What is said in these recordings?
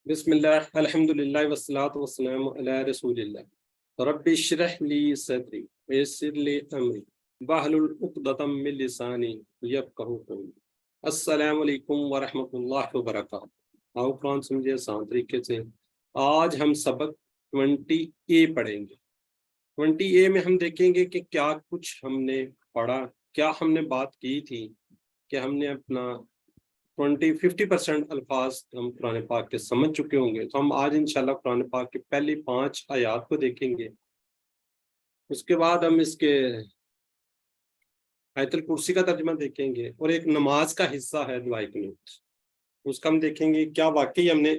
बिस्मिल्लाह अल्हम्दुलिल्लाह वस्सलातु वस्सलामु अला रसूलिल्लाह रब्बि इश्रह ली सदरी वयस्सिर ली अमरी वहलुल उक़दतम मिन लिसानी यफ़क़हू क़ौली। अस्सलामु अलैकुम व रहमतुल्लाहि व बरकातहू। आओ कुरान समझिए आसान तरीके से। आज हम सबक 20A पढ़ेंगे। 20A में हम देखेंगे कि क्या कुछ हमने पढ़ा, क्या हमने बात की थी कि हमने अपना 50% अल्फाज हम कुरान पाक के समझ चुके होंगे। तो हम आज इंशाल्लाह कुरान पाक की पहली 5 आयात को देखेंगे। उसके बाद हम इसके आयतुल कुर्सी का तर्जुमा देखेंगे और एक नमाज का हिस्सा है दुआए कुनूत, उसका हम देखेंगे क्या वाकई हमने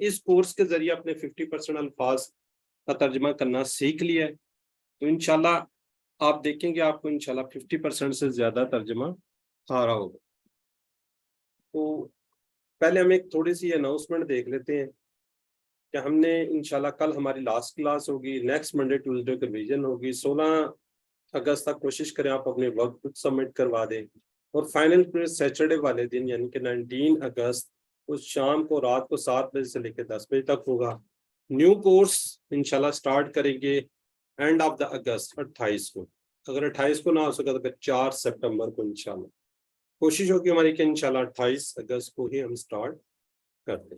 इस कोर्स के जरिए अपने 50% अल्फाज का तर्जुमा करना सीख लिया है। तो इंशाल्लाह आप देखेंगे आपको इंशाल्लाह 50% से ज्यादा तर्जुमा आ रहा होगा। तो पहले हम एक थोड़ी सी अनाउंसमेंट देख लेते हैं कि हमने इंशाल्लाह कल हमारी लास्ट क्लास होगी, नेक्स्ट मंडे ट्यूसडे को रिवीजन होगी। 16 अगस्त तक कोशिश करें आप अपने वर्क खुद सबमिट करवा दें और फाइनल क्विज सैटरडे वाले दिन यानी कि 19 अगस्त उस शाम को रात को 7 बजे से लेकर 10 बजे तक होगा। न्यू कोर्स इंशाल्लाह स्टार्ट करेंगे एंड ऑफ द अगस्त 28 को। अगर 28 को ना हो सका तो फिर 4 सितंबर को इंशाल्लाह कोशिश होगी हमारी कि इंशाल्लाह 28 अगस्त को ही हम स्टार्ट कर दें।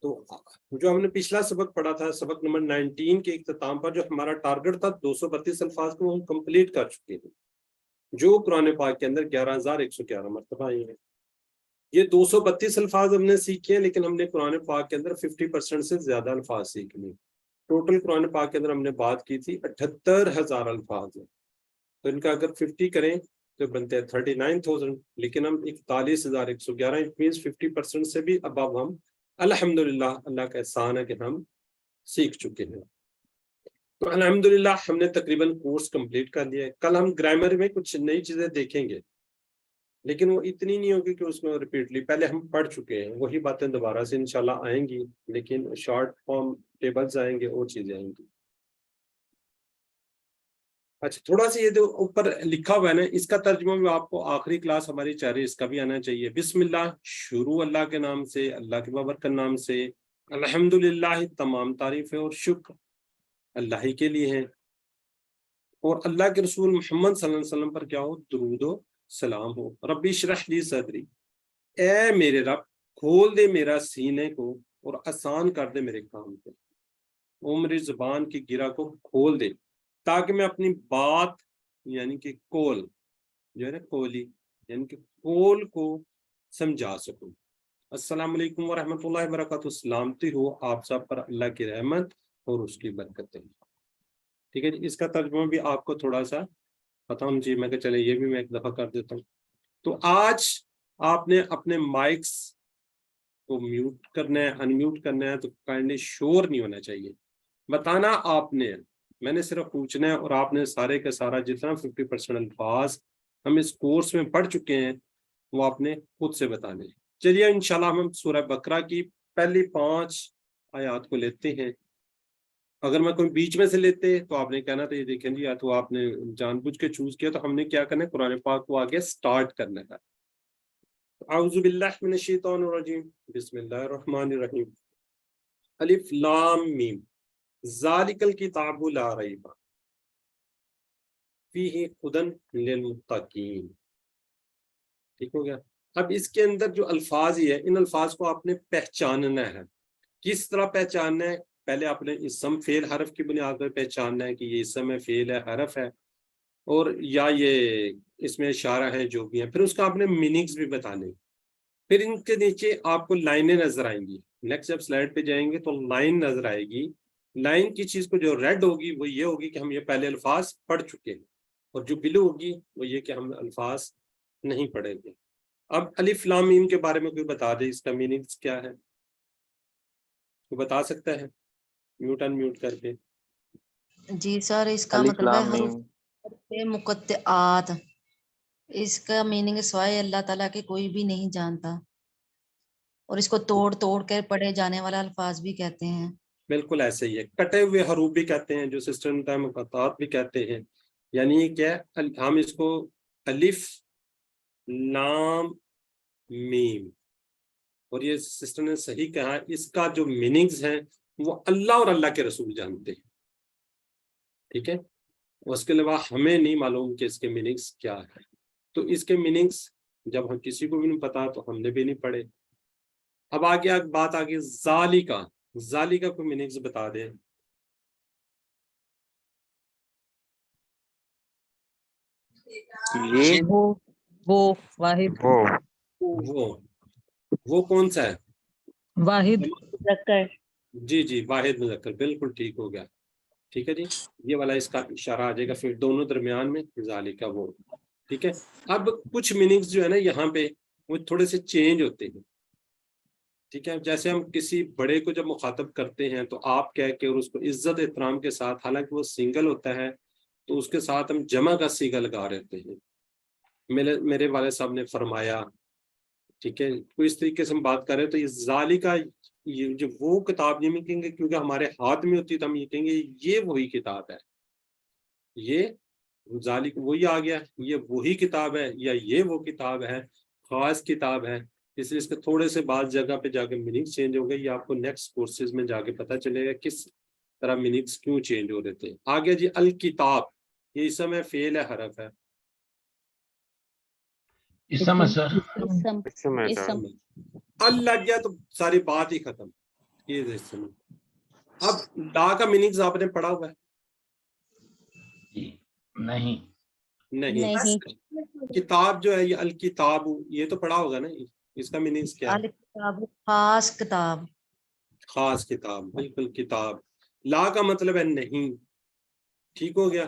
तो जो हमने पिछला सबक पढ़ा था, सबक नंबर 19 के इख्तिताम पर जो हमारा टारगेट था 232 अल्फाज को हम कंप्लीट कर चुके हैं, जो कुरान पाक के अंदर 11,111 मरतबा आए हैं। ये 232 अल्फाज हमने सीखे हैं, लेकिन हमने कुरान पाक के अंदर 50% से ज्यादा अल्फाज सीख लिए। टोटल कुरान पाक के अंदर हमने बात की थी 78,000 अल्फाज है। तो इनका अगर 50 करें तो बनते हैं 39,000, लेकिन हम 41,111 इट मीन्स 50% से भी अब हम अल्हम्दुलिल्लाह, अल्लाह का एहसान है कि हम सीख चुके हैं। तो अल्हम्दुलिल्लाह हमने तकरीबन कोर्स कंप्लीट कर लिया है। कल हम ग्रामर में कुछ नई चीजें देखेंगे, लेकिन वो इतनी नहीं होगी कि उसमें रिपीटली पहले हम पढ़ चुके हैं वही बातें दोबारा से इंशाल्लाह आएंगी, लेकिन शॉर्ट फॉर्म टेबल्स आएंगे और चीजें आएंगी। अच्छा, थोड़ा सा ये जो ऊपर लिखा हुआ है ना, इसका तर्जुमा भी आपको आखिरी क्लास हमारी चाह रही है, इसका भी आना चाहिए। बिस्मिल्लाह, शुरू अल्लाह के नाम से, अल्लाह के बाबरकत नाम से। अल्हम्दुलिल्लाह, तमाम तारीफें और शुक्र अल्लाह ही के लिए हैं। और अल्लाह के रसूल मोहम्मद सल्लल्लाहु अलैहि वसल्लम पर क्या हो, दुरूद हो, सलाम हो। रब्बी इश्रह ली सदरी, ए मेरे रब खोल दे मेरा सीने को और आसान कर दे मेरे काम को। वो मेरी जुबान की गिरा को खोल दे ताकि मैं अपनी बात यानी कि कोल जो है ना, कोली यानी कि कोल को समझा सकूं। अस्सलाम वालेकुम व रहमतुल्लाहि व बरकातहू, सलामती हो आप सब पर अल्लाह की रहमत और उसकी बरकतें। ठीक है जी, इसका तर्जुमा भी आपको थोड़ा सा पता होना चाहिए। मैं चले ये भी मैं एक दफा कर देता हूँ। तो आज आपने अपने माइक्स को म्यूट करना है, अनम्यूट करना है, तो काइंडली शोर नहीं होना चाहिए। बताना आपने है, मैंने सिर्फ पूछना है और आपने सारे का सारा जितना 50% अल्फाज हम इस कोर्स में पढ़ चुके हैं वो आपने खुद से बताने हैं। चलिए इंशाल्लाह हम सूरह बकरा की पहली 5 आयात को लेते हैं। अगर मैं कोई बीच में से लेते तो आपने कहना था ये देखें जी, या तो आपने जानबूझ के चूज किया, तो हमने क्या करना है, कुरान पाक को आगे स्टार्ट करना है। औज़ु बिल्लाहि मिनश शैतानिर रजीम, बिस्मिल्लाहिर रहमानिर रहीम। अलिफ लाम मीम, ज़ालिकल किताबु ला रैब फीही हुदन लिल मुत्तकीन। ठीक हो गया। अब इसके अंदर जो अल्फाज ही है, इन अल्फाज को आपने पहचानना है। किस तरह पहचानना है, पहले आपने इसम फेल हरफ की बुनियाद पर पहचानना है कि ये इसम है, फेल है, हरफ है, और या ये इसमें इशारा है, जो भी है। फिर उसका आपने मीनिंग्स भी बताने। फिर इनके नीचे आपको लाइनें नजर आएंगी। नेक्स्ट जब स्लाइड पे जाएंगे तो लाइन नजर आएगी। लाइन की चीज को जो रेड होगी वो ये होगी कि हम ये पहले अल्फाज पढ़ चुके हैं, और जो ब्लू होगी वो ये कि हम अल्फाज नहीं पढ़ेंगे। अब अलिफ लाम मीम के बारे में कोई बता दे, इसका मीनिंग्स क्या है, वो बता सकता है म्यूट अनम्यूट करके। जी सर, इसका अलिफ मतलब है लाम मीम। हरूफ मुक़त्तआत। इसका मीनिंग सिवाय अल्लाह ताला के कोई भी नहीं जानता, और इसको तोड़ तोड़ कर पढ़े जाने वाला अल्फाज भी कहते हैं। बिल्कुल ऐसे ही है, कटे हुए हरूफ भी कहते हैं, जो सिस्टम टाइम मुक़त्तआत भी कहते हैं। यानी क्या है, हम इसको अलिफ लाम मीम اور یہ سسٹر نے صحیح کہا، اس کا جو میننگز ہیں وہ اللہ اور اللہ کے رسول جانتے ہیں، ٹھیک ہے، اس کے علاوہ ہمیں نہیں معلوم کہ اس کے میننگز کیا ہے. تو اس کے میننگز جب ہم کسی کو بھی نہیں پتا تو ہم نے بھی نہیں پڑھے. اب آگے بات آگے ذالکا کو میننگز بتا دیں. یہ وہ واحد وہ کون سا ہے؟ واحد جی واحد مذکر، بالکل ٹھیک ہو گیا. ٹھیک ہے جی، یہ والا اس کا اشارہ آ جائے گا پھر دونوں درمیان میں ذالکا وہ. ٹھیک ہے، اب کچھ میننگز جو ہے نا یہاں پہ وہ تھوڑے سے چینج ہوتے ہیں. ٹھیک ہے، جیسے ہم کسی بڑے کو جب مخاطب کرتے ہیں تو آپ کہہ کے اور اس کو عزت احترام کے ساتھ، حالانکہ وہ سنگل ہوتا ہے تو اس کے ساتھ ہم جمع کا صیغہ لگا رہتے ہیں. میرے والد صاحب نے فرمایا، ٹھیک ہے، تو اس طریقے سے ہم بات کر رہے ہیں. تو یہ ذالکا، یہ جو وہ کتاب نہیں کہیں گے کیونکہ ہمارے ہاتھ میں ہوتی ہے تو ہم یہ کہیں گے یہ وہی کتاب ہے، یہ ذالک وہی آ گیا، یہ وہی کتاب ہے یا یہ وہ کتاب ہے، خاص کتاب ہے. اس لیے اس کے تھوڑے سے بعض جگہ پہ جا کے میننگ چینج ہو گئی. یہ آپ کو نیکسٹ کورسز میں جا کے پتہ چلے گا کس طرح میننگس کیوں چینج ہو رہے تھے. آگے جی الکتاب، یہ اسم ہے، فعل ہے، حرف ہے. اسم ہے سر. اللہ گیا تو ساری بات ہی ختم. یہ اسم. اب لا کا میننگز آپ نے پڑھا ہوا ہے؟ جی نہیں. کتاب جو ہے یہ الکتاب، یہ تو پڑھا ہوگا نا، اس کا میننگز کیا ہے؟ الکتاب خاص کتاب. خاص کتاب، بالکل کتاب. لا کا مطلب ہے نہیں. ٹھیک ہو گیا.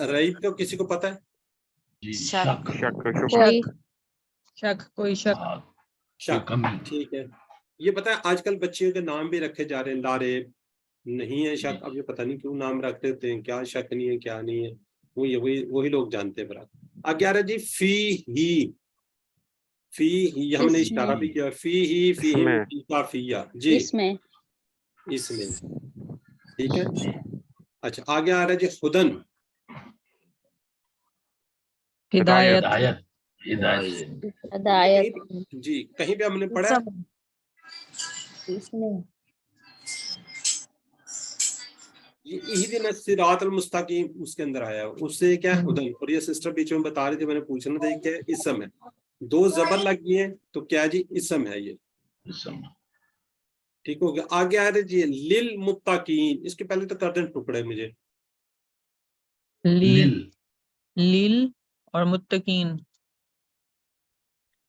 ریب کا کسی کو پتہ ہے؟ جی شک. کوئی شک. شک، ٹھیک ہے. یہ پتہ ہے آج کل بچیوں کے نام بھی رکھے جا رہے ہیں، لاریب نہیں ہے شک. اب یہ پتہ نہیں کیوں نام رکھ دیتے ہیں، کیا شک نہیں ہے کیا نہیں ہے، وہی لوگ جانتے ہیں. برا آگے آ رہا جی فی ہی ہم نے اشارہ بھی کیا، فی ہی فی کافیہ. جی اس میں ٹھیک ہے. اچھا آگے آ رہا ہے جی خدن. ہدایت. ہدایت. جی کہیں پہ ہم نے پڑھا اہدنا الصراط المستقیم، اس کے اندر آیا اس سے کیا ہے خدن. اور یہ سسٹر بیچ میں بتا رہی تھی، میں نے پوچھنا تھا کہ اسم ہے، دو زبر لگ گئی ہیں تو کیا جی اسم ہے یہ. ٹھیک ہو گیا. آگے آ رہے جی للمتقین. اس کے پہلے تو کر دیں ٹکڑے مجھے. لیل اور متقین.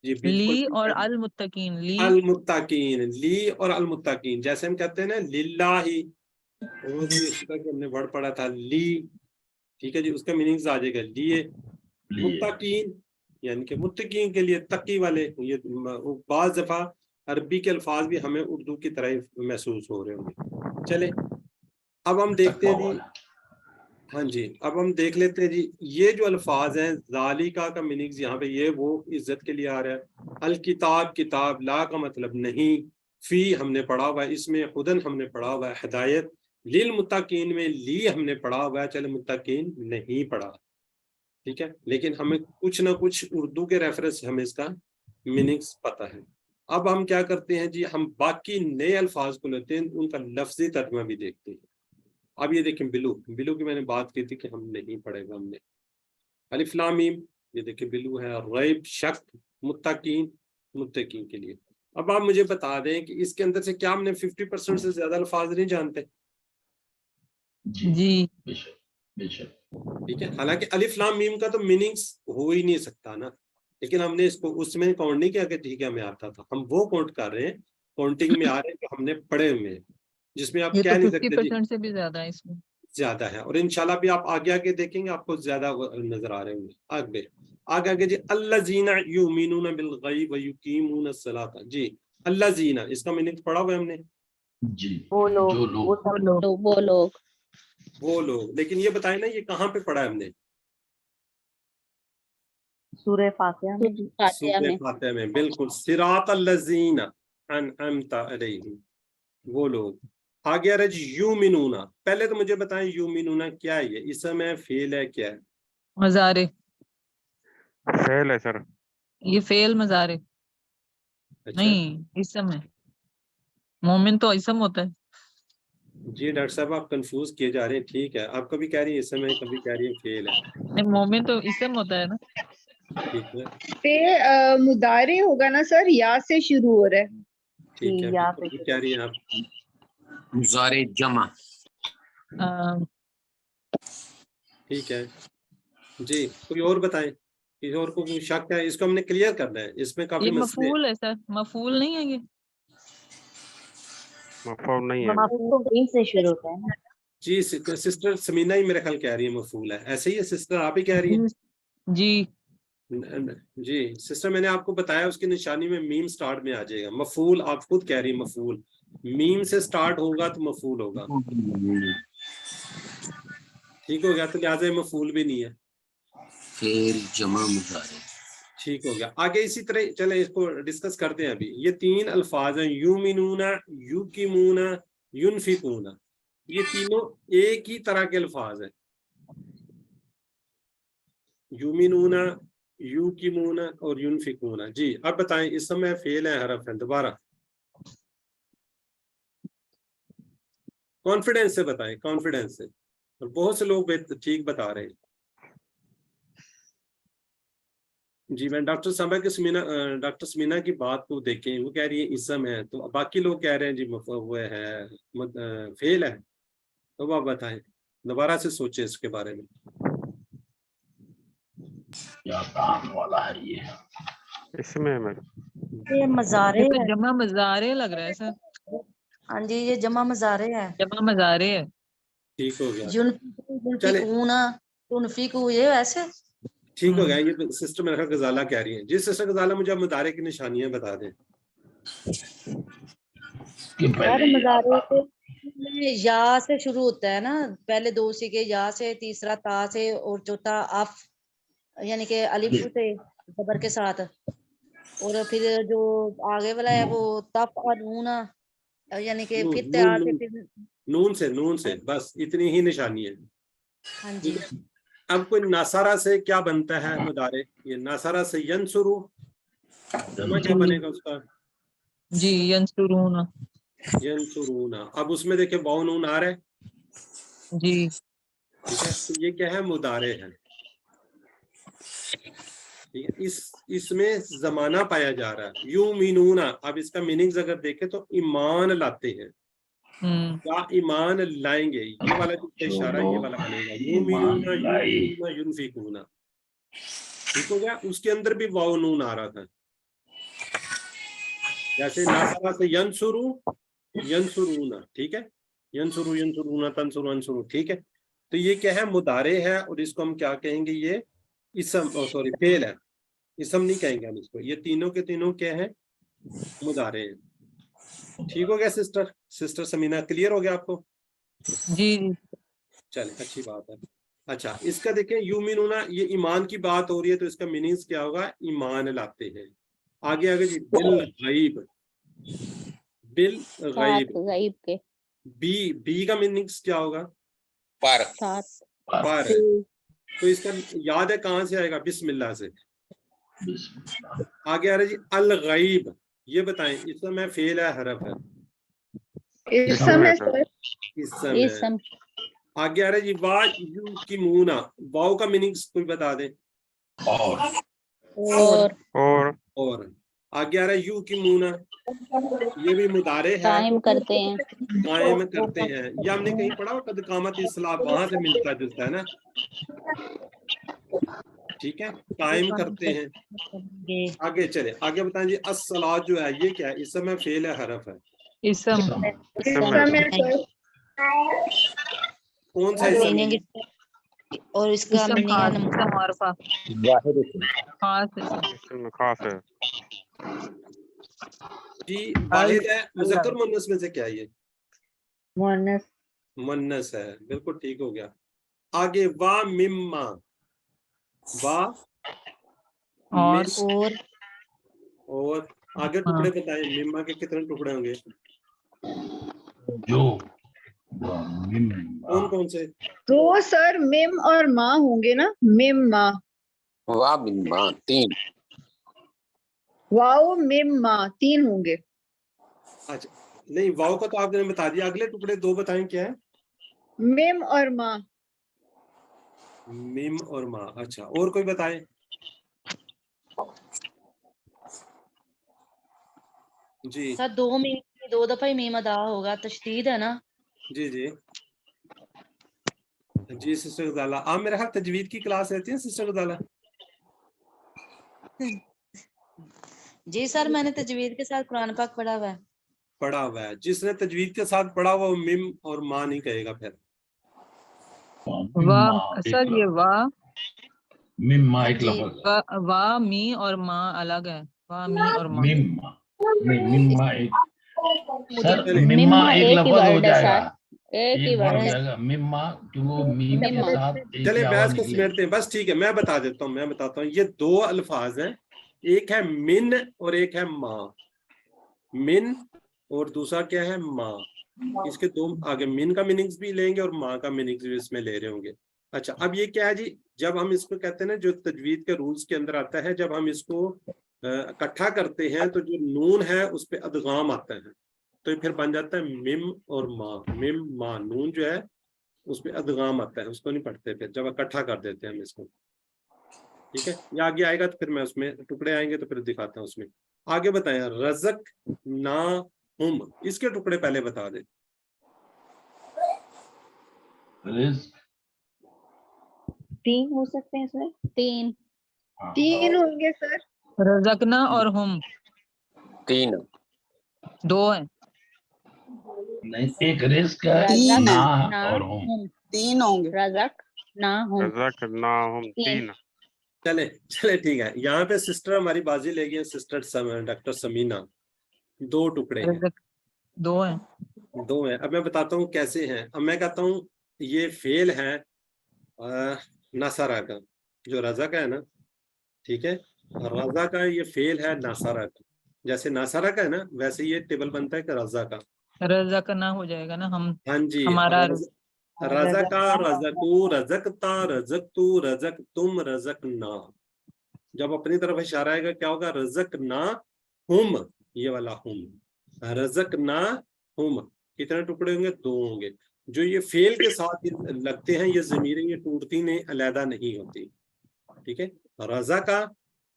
جی لی بالکل. اور المتقین. المتقین، لی اور المتقین. جیسے ہم کہتے ہیں نا للہ، اور اس کا ہم نے ورڈ پڑھا تھا لی. ٹھیک ہے جی، اس کا میننگز آ جائے گا لیے. متقین یعنی کہ متقین کے لیے، تقی والے. یہ بعض دفعہ عربی کے الفاظ بھی ہمیں اردو کی طرح محسوس ہو رہے ہوں گے. چلے اب ہم دیکھتے ہیں جی. ہاں جی، اب ہم دیکھ لیتے ہیں جی یہ جو الفاظ ہیں. ذالکا کا میننگز یہاں پہ یہ وہ عزت کے لیے آ رہا ہے. الکتاب کتاب، لا کا مطلب نہیں، فی ہم نے پڑھا ہوا ہے، اس میں خدن ہم نے پڑھا ہوا ہے، ہدایت. للمتقین میں لی ہم نے پڑھا ہوا ہے، چلے متقین نہیں پڑھا. ٹھیک ہے، لیکن ہمیں کچھ نہ کچھ اردو کے ریفرنس سے ہمیں اس کا میننگز پتہ ہے. اب ہم کیا کرتے ہیں جی، ہم باقی نئے الفاظ کو لیتے ہیں، ان کا لفظی ترجمہ بھی دیکھتے ہیں. اب یہ دیکھیں بلو کی میں نے بات کی تھی کہ ہم نہیں پڑھے گا. ہم نے الف لام میم، یہ دیکھیں بلو ہے. ریب شک، متقین کے لیے. اب آپ مجھے بتا دیں کہ اس کے اندر سے کیا ہم نے 50% سے زیادہ الفاظ نہیں جانتے؟ جی ٹھیک ہے، حالانکہ الف لام میم کا تو میننگز ہو ہی نہیں سکتا نا، لیکن ہم نے اس کو اس میں کاؤنٹ نہیں کیا کہ ٹھیک ہے ہمیں آتا تھا. ہم وہ کاؤنٹ کر رہے ہیں، کاؤنٹنگ میں آ رہے ہیں جو ہم نے پڑھے ہوئے ہیں، جس میں آپ یہ کہہ تو نہیں سکتے جی 50% سے بھی زیادہ ہے اس میں. زیادہ ہے. اور انشاءاللہ بھی آپ آگے دیکھیں گے آپ کو زیادہ نظر آ رہے ہوں گے. آگے جی الذین یؤمنون بالغیب ویقیمون الصلاۃ. جی الذین، اس کا میننگ پڑھا ہوا ہے ہم نے. جی وہ لوگ. لیکن یہ بتائیں نا یہ کہاں پہ پڑھا ہے ہم نے؟ سورہ فاتحہ میں. سورہ فاتحہ میں، بالکل. صراط الذین انعمت علیہم، وہ لوگ. آگے آ رہا جی یومنون. پہلے تو مجھے بتائیں یومنون کیا ہے؟ یہ اسم ہے، فعل ہے، کیا ہے؟ مضارع. فعل ہے سر. یہ فعل مضارع. अच्छा नहीं, इसम है। मोमिन तो इसम होता है। जी डॉक्टर साहब आप कंफ्यूज किए जा रहे हैं, ठीक है, आप कभी कह रही है इसम है, कभी कह रही है फेल है, नहीं, मोमिन तो इसम होता है ना। ठीक है पे मुदारे होगा ना सर, या से शुरू हो रहा है। ठीक है, या बिल्कुल ठीक कह रही हैं आप। मुजारे जमा। अ, ठीक है जी, कोई और बताएं, किसी और को कोई शक है, इसको हमने क्लियर करना है, इसमें काफी ये मसले हैं। मफूल है सर, मफूल नहीं है ये। मफूल नहीं है। मफूल से शुरू होता है ना। जी सिस्टर समीना ही मेरे ख्याल कह रही है मफूल है, ऐसे ही है सिस्टर, आप ही कह रही है। जी जी सिस्टर मैंने आपको बताया उसकी निशानी में मीम स्टार्ट में आ जाएगा, मफूल आप खुद कह रही है मफूल, मीम से स्टार्ट होगा तो मफूल होगा, ठीक हो गया, तो लिहाजा ये मफूल भी नहीं है, फेल जमा मुजारे। ठीक हो गया। आगे इसी तरह चले इसको डिस्कस करते हैं। अभी ये 3 अल्फाज हैं, यूमिनूना, युकीमूना, युनफिकूना, ये तीनों एक ही तरह के अल्फाज हैं, यूमिनूना, युकीमूना और युनफिकूना। जी अब बताएं, इस समय फेल है, हरफ है, दोबारा कॉन्फिडेंस से बताएं, कॉन्फिडेंस से, और बहुत से लोग ठीक बता रहे हैं। जी मैं डॉक्टर साहबा के डॉक्टर समीना की बात को देखें, वो कह रही है इसम है, तो बाकी लोग कह रहे हैं जी वो है फेल है, तो आप बताएं, दोबारा से सोचें इसके बारे में। क्या काम वाला है ये। इसमें मैं ये मज़ारे ये तो है। जमा मज़ारे लग रहा है सर। हाँ जी, ये जमा मज़ारे है। जमा मज़ारे है। ठीक हो गया, युनफिकूना, युनफिकू, ये ऐसे। ठीक हो गया। ये सिस्टर मेरा ख्याल गजाला कह रही है। जी सिस्टर गजाला, मुझे आप मुदारे की निशानियां बता दें। कि पहले मज़ारे में या से शुरू होता है ना, पहले 2 सिके या से, तीसरा ता से और चौथा अफ यानी कि अलिफ से ज़बर के साथ, और फिर जो आगे वाला है वो तफ और नूना, यानी कि फिर तैयार से फिर। नून से बस इतनी ही निशानी है। हाँ जी, अब कोई नासारा से क्या बनता है मुदारे, ये नासारा से यंसुरु, क्या बनेगा उसका, जी यंसुरूना। यंसुरूना। अब उसमें देखिए वाउ नून आ रहा है, जी ठीक है, तो ये क्या है, मुदारे है, ठीक है, इसमें जमाना पाया जा रहा है, युमिनूना। अब इसका मीनिंग्स अगर देखें तो ईमान लाते हैं, क्या ईमान लाएंगे, ये वाला जो इशारा ये वाला बनेगा, युमिनूना युमिनूना युनफिकूना, ठीक हो गया। उसके अंदर भी वाउ नून आ रहा था, जैसे नासरा से यंसुरु यंसुरूना, ठीक है, यंसुरु यंसुरूना तंसुरु अंसुरु, ठीक है। तो ये क्या है, मुदारे है, और इसको हम क्या कहेंगे, ये इसम, सॉरी फेल है, इसम नहीं कहेंगे हम इसको, ये तीनों के तीनों क्या है, मुदारे हैं। ठीक हो गया सिस्टर समीना, क्लियर हो गया आपको? जी चले अच्छी बात है। अच्छा इसका देखें, युमिनूना, ये ईमान की बात हो रही है, तो इसका मीनिंग्स क्या होगा, ईमान लाते हैं। आगे जी, बिल गैब, बिल गैब के बी का मीनिंग्स क्या होगा, पर पर। तो इसका याद है कहाँ से आएगा, बिस्मिल्लाह से। आगे आ रहा जी अल गैब, ये बताएं, इस समय फेल है, हरफ है, इस समय इस समय। आगे आ रहा जी वा यू की मुना, वाव का मीनिंग्स कोई बता दे, और आगे आ रहा है यू की मुना, ये भी मुदारे है, कायम करते हैं। कायम करते हैं, ये हमने कहीं पढ़ा, कद कामत इस्लाह, वहां से मिलता जुलता है ना, ठीक है, कायम करते हैं। आगे चले, आगे बताएं जी अस्सलात जो है, ये क्या है, इस समय फेल है, हरफ है, इसम। कौन सा इसम है? मीनिंग और इसका इसम मीनिंग खास, है इसम मारफा खास इसम। इसमें खास है। जी वाहिद है, मुज़क्कर मुन्नस में से क्या है, ये मुअन्नस। मुन्नस है, बिल्कुल ठीक हो गया। आगे वा मिम्मा, वा और मिम, और आगे टुकड़े बताएं, मिम्मा के कितने टुकड़े होंगे, जो कौन कौन से? तो सर मिम और माँ होंगे ना, मिम माँ। वाह बिम्मा 3 वाओ मिम मा 3 होंगे। अच्छा नहीं, वाव का तो आपने बता दिया, अगले टुकड़े 2 बताएं क्या है? मिम और मा। मिम और मा। अच्छा, और कोई बताए? जी सर 2 मीम 2 दफा ही मीम अदा होगा, तशदीद है ना। जी जी जी सिस्टर गजाला, आप मेरे ख्याल तजवीद की क्लास रहती है सिस्टर गजाला? जी सर, मैंने तजवीद के साथ कुरान पाक पढ़ा हुआ है। पढ़ा हुआ है। जिसने तजवीद के साथ पढ़ा हुआ वो मिम और मा नहीं कहेगा फिर। मिम्मा वाह एक सर, ये लफ्ज, वाह मिम्मा हाँ एक जी। लफ्ज है। वाह मी और माँ अलग है, वाह मी और माँ। मिम्मा नहीं, मिम्मा एक, सर चले मिम्मा एक एक ही लफ्ज हो वर्ड है जाएगा, सर, एक ही एक वर्ड हो वर्ड है। जाएगा मिम्मा, क्योंकि वो मीम के मिम्मा। साथ एक चले ही आवाज बहस को निकलेगी। समेटते हैं, बस ठीक है, मैं बता देता हूँ, मैं बताता हूँ। ये 2 अल्फाज हैं, एक है मिन और एक है मा। मिन और दूसरा क्या है? मा। इसके 2 आगे मिन का मीनिंग्स भी लेंगे और माँ का मीनिंग्स भी इसमें ले रहे होंगे। अच्छा, अब ये क्या है जी, जब हम इसको कहते हैं ना, जो तजवीद के रूल्स के अंदर आता है, जब हम इसको इकट्ठा करते हैं तो जो नून है उस पे अदगाम आता है, तो फिर बन जाता है मिम और माँ। मिम माँ, नून जो है उस पे अदगाम आता है, उसको नहीं पढ़ते फिर, जब इकट्ठा कर देते हैं हम इसको। ठीक है, ये आगे आएगा तो फिर मैं उसमें टुकड़े आएंगे तो फिर दिखाता हूँ उसमें। आगे बताएं, रज़क ना हुम, इसके टुकड़े पहले बता दें। रिस्क 3 हो सकते हैं सर। 3 3 होंगे सर। रज़कना और हम 3 2 हैं। नहीं, एक रिस्क है रज़क ना ना और हम। हम। 3 होंगे। रज़क ना हम। रज़क ना हम 3। चले चले ठीक है, यहाँ पे सिस्टर हमारी बाजी ले गई है, सिस्टर डॉक्टर समीना। 2 टुकड़े हैं, रज़क 2 हैं। 2 हैं। अब मैं बताता हूँ कैसे हैं। अब मैं कहता हूँ ये फेल है नसारा का, जो रजा का है ना, ठीक है, और रजा का ये फेल है नासारा का। जैसे नासारा का है ना, वैसे ये टेबल बनता है कि रजा का। रज़कना हो जाएगा ना, हम हाँ जी, हमारा रजा का, रजकू, रजकता, रजकतू, रजक तुम, रजक ना। जब अपनी तरफ इशारा आएगा क्या होगा? रजक ना हुम, ये वाला हुम, रजक ना हुम। कितने टुकड़े होंगे? 2 होंगे। जो ये फेल के साथ लगते हैं, ये जमीरें ये टूटती नहीं, अलहदा नहीं होती। ठीक है, रजा का,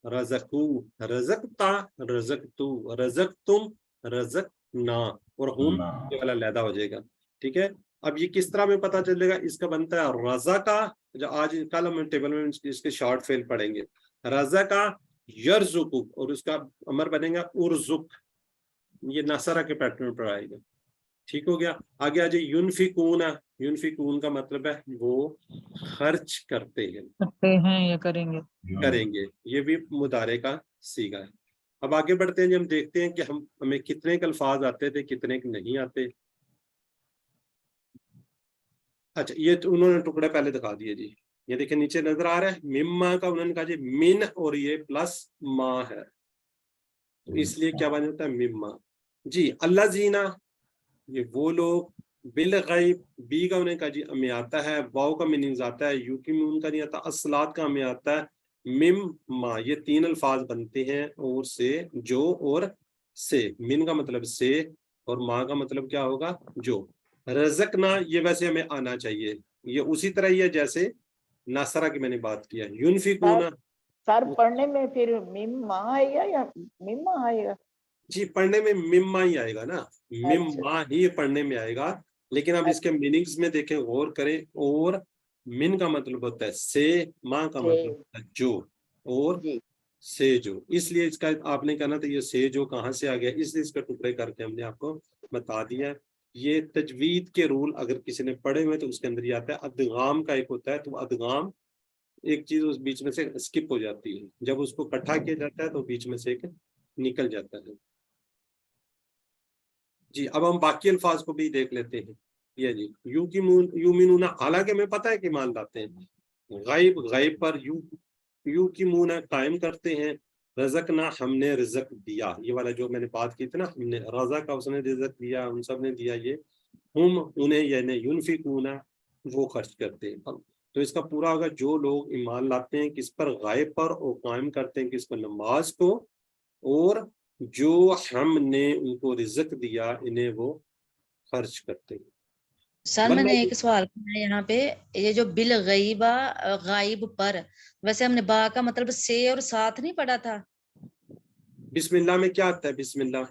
रजकू, रजकता, रजकतू, रजक तुम, रजक ना, और हुम ना ये वाला अलहदा हो जाएगा। ठीक है, अब ये किस तरह में पता चलेगा? इसका बनता है रजा का, जो आज कल हम टेबल में इसके शॉर्ट फेल पढ़ेंगे। रजा का यरजुकु, और उसका अमर बनेगा उर्जुक, ये नसरा के पैटर्न पर आएगा। ठीक हो गया। आगे आ जाए यूनफिकून। यूनफिकून का मतलब है वो खर्च करते हैं, करते हैं या करेंगे। करेंगे, ये भी मुदारे का सीगा है। अब आगे बढ़ते हैं जी, हम देखते हैं कि हमें कितने के अल्फाज आते थे, कितने के नहीं आते। अच्छा, ये तो उन्होंने टुकड़े पहले दिखा दिए जी। ये देखिए नीचे नजर आ रहा है मिम्मा का, उन्होंने कहा जी मिन और ये प्लस मा है, तो इसलिए क्या बन जाता है? मिम्मा। जी अल्लाह जीना, ये वो लोग, बिल गैब, बी का उन्हें कहा जी हमें आता है, वाव का मीनिंग आता है, यू की मीनिंग का नहीं आता, असलात का हमें आता है। मिम मा, ये 3 अल्फाज बनते हैं, और से, जो और से। मिन का मतलब से, और माँ का मतलब क्या होगा? जो। रज़कना, ये वैसे हमें आना चाहिए, ये उसी तरह ही है जैसे नासरा की मैंने बात किया। यूनफिकूना, सर पढ़ने में फिर मिम्मा आएगा या मिम्मा आएगा? जी पढ़ने में मिम्मा ही आएगा ना, मिम्मा ही पढ़ने में आएगा। लेकिन अब इसके मीनिंग्स में देखें, गौर करें। और मिन का मतलब होता है से, माँ का मतलब होता है जो, और जी से जो। इसलिए इसका आपने कहना था ये से जो कहाँ से आ गया, इसलिए इसका टुकड़े करके हमने आपको बता दिया। ये तजवीद के रूल अगर किसी ने पढ़े हुए तो उसके अंदर ही आता है। अदगाम का एक होता है, तो अदगाम एक चीज उस बीच में से स्किप हो जाती है, जब उसको इकट्ठा किया जाता है तो बीच में से एक निकल जाता है। जी अब हम बाकी अल्फाज को भी देख लेते हैं। ये जी यूमिनूना, हालांकि हमें पता है कि मान लाते हैं। गायब, गायब पर यू की मुना कायम करते हैं। रज़क ना, हमने रिज़क दिया, ये वाला जो मैंने बात की थी ना, हमने रज़ा का, उसने रिज़क दिया, उन सब ने दिया। ये हम उन्हें, यानी यूनफिकूना, वो खर्च करते हैं। तो इसका पूरा होगा, जो लोग ईमान लाते हैं किस पर? गायब पर, और कायम करते हैं किस पर? नमाज को, اور جو ہم نے ان کو رزق دیا انہیں وہ خرچ کرتے ہیں. سر میں نے ایک سوال کرنا ہے یہاں پہ, یہ جو بالغیبہ غائب پر, ویسے ہم نے با کا مطلب سے اور ساتھ نہیں پڑھا تھا؟ بسم اللہ میں کیا آتا ہے؟ بسم اللہ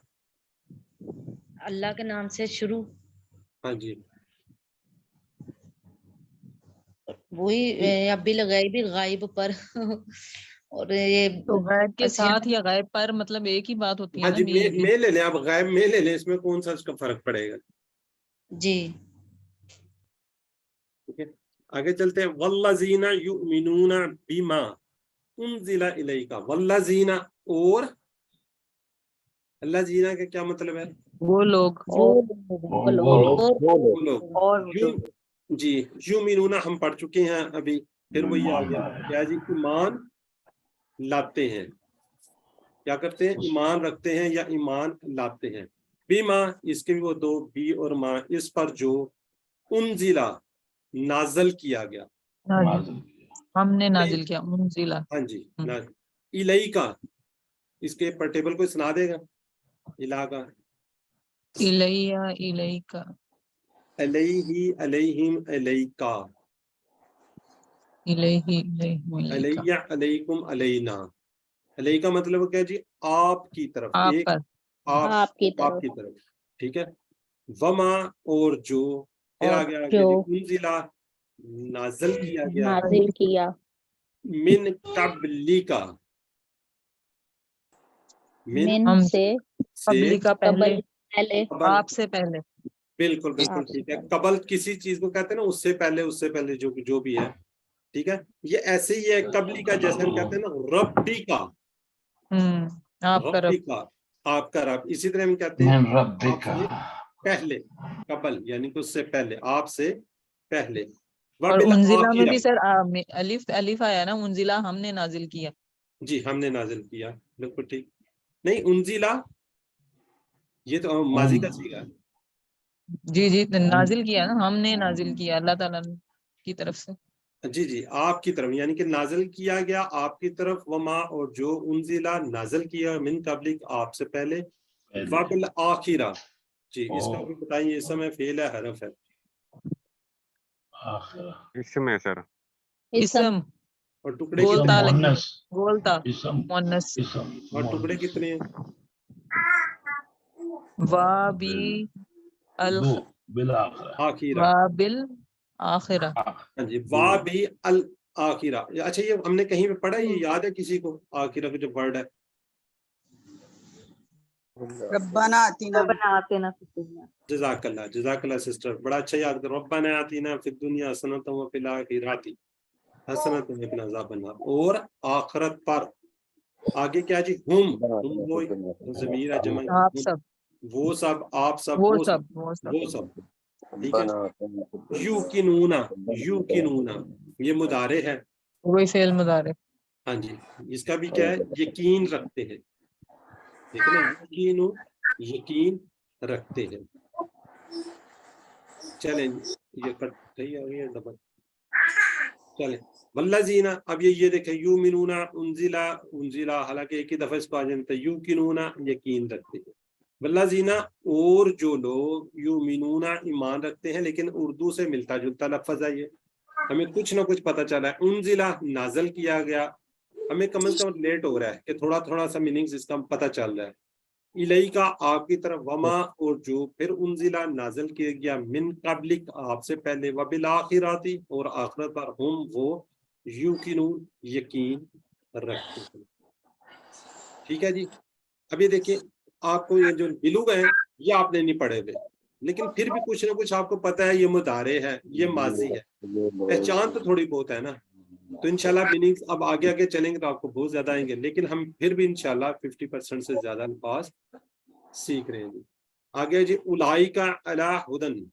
اللہ کے نام سے شروع, ہاں جی وہی یا بالغیب غائب پر اور یہ تو غائب کے بس یہاں- ساتھ یا غائب پر مطلب ایک ہی بات ہوتی ہے ہاں نا. جی میں لے لیں, آپ غائب میں لے لیں, اس میں کون سا اس کا فرق پڑے گا. جی ٹھیک ہے, آگے چلتے ہیں. والذین یؤمنون بما انزل الیک, والذین, اور اللہ زینہ کا کیا مطلب ہے؟ وہ لوگ وہ لوگ وہ لوگ جی یؤمنون ہم پڑھ چکے ہیں ابھی, پھر وہی آ گیا کیا جی, ایمان لاتے ہیں, کیا کرتے ہیں؟ ایمان رکھتے ہیں یا ایمان لاتے ہیں. بیما, اس کے بھی وہ دو بی اور ماں, اس پر جو انزلہ نازل کیا گیا, ہم نے نازل کیا انزلہ. ہاں جی الیکا, اس کے پرٹیبل کو سنا دے گا, علاقہ الیہ الیکا علیہ علیہم علیکا, الیہ الیہم الیکا, علیہ علیکم علینا. علیہ کا مطلب کیا جی؟ آپ کی طرف, آپ ایک پر, آپ کی طرف. ٹھیک ہے. وما, اور جو, پھر آگے آگے جی انزلہ نازل کیا گیا, من قبلی کا, من ہم سے, قبلی کا پہلے, قبل, آپ سے پہلے. بالکل بالکل ٹھیک ہے. قبل کسی چیز کو کہتے ہیں نا, اس سے پہلے جو بھی ہے. ٹھیک ہے, یہ ایسے ہی ہے قبلی کا, جیسے ہم کہتے ہیں نا ربی کا, آپ کا ربی رب, کا, آپ کا رب. اسی طرح ہم کہتے ہیں من ربک, آپ سے پہلے, قبل یعنی کہ اس سے پہلے, آپ سے پہلے. اور انزلہ میں وبالآخرہ, بھی سر الف آیا نا, انزلہ ہم نے نازل کیا. جی ہم نے نازل کیا, بالکل ٹھیک. نہیں انزلہ یہ تو ماضی کا صیغہ ہے. جی نازل کیا نا, ہم نے نازل کیا اللہ تعالیٰ کی طرف سے. جی آپ کی طرف, یعنی کہ نازل کیا گیا آپ کی طرف. وما, اور جو انزلہ نازل کیا من قبلک, آپ سے پہلے. وبالآخرہ, جی اس کا بھی بتائیے, اس میں فعل ہے حرف ہے؟ اس میں سر اسم, اور ٹکڑے گول کتنے تا ہیں؟ لگی, مؤنث, گول تا اسم, مؤنث. اور ٹکڑے کتنے ہیں؟ وا بی دو, بالآخرہ, آخرہ, بالآخرہ. ہاں جی, وا بھی الآخرہ. اچھا یہ ہم نے کہیں پہ پڑھا, یہ یاد ہے کسی کو آخرہ کا جو ورڈ ہے؟ ربنا آتینا جزاک اللہ سسٹر, بڑا اچھا یاد کرو. ربنا آتینا فی الدنیا حسنۃ وفی الآخرۃ حسنۃ وقنا عذاب النار. اور آخرت پر, آگے کیا جی؟ ہم وہ ضمیر ہے جمع, آپ سب, وہ سب, آپ سب, وہ وہ سب, سب, وہ سب. وہ سب. ٹھیک ہے. یوقنون, یہ مضارع ہے. وہی فعل مضارع. ہاں جی, اس کا بھی کیا ہے؟ یقین رکھتے ہیں. ٹھیک ہے نا, یقین رکھتے ہیں. چلیں یہ کٹ صحیح آ گئی ہے ڈبل. چلیں والذین, اب یہ دیکھیں, یؤمنون انزلہ, حالانکہ ایک ہی دفعہ اس کو آ جاتا ہے. یوقنون, یقین رکھتے ہیں. والذین, اور جو لوگ, یؤمنون ایمان رکھتے ہیں, لیکن اردو سے ملتا جلتا لفظ ہے یہ, ہمیں کچھ نہ کچھ پتہ چلا ہے. انزلہ نازل کیا گیا, ہمیں کم از کم لیٹ ہو رہا ہے کہ تھوڑا سا میننگز اس کا پتہ چل رہا ہے. الیکا, آپ کی طرف. وما, اور جو, پھر انزلہ نازل کیا گیا من قبلک, آپ سے پہلے. وبالآخرۃ, اور آخرت پر. ہم وہ, یوقنون, یقین رکھتے ہیں. ٹھیک ہے جی. اب یہ دیکھیں, آپ کو یہ جو بلو ہیں یہ آپ نے نہیں پڑھے ہوئے, لیکن پھر بھی کچھ نہ کچھ آپ کو پتہ ہے, یہ مضارع ہے, یہ ماضی ہے, پہچان تو تھوڑی بہت ہے نا. تو انشاءاللہ میننگز اب آگے چلیں گے تو آپ کو بہت زیادہ آئیں گے, لیکن ہم پھر بھی انشاءاللہ 50% سے زیادہ الفاظ سیکھ رہے ہیں جی. آگے جی, اولئک علی ھدی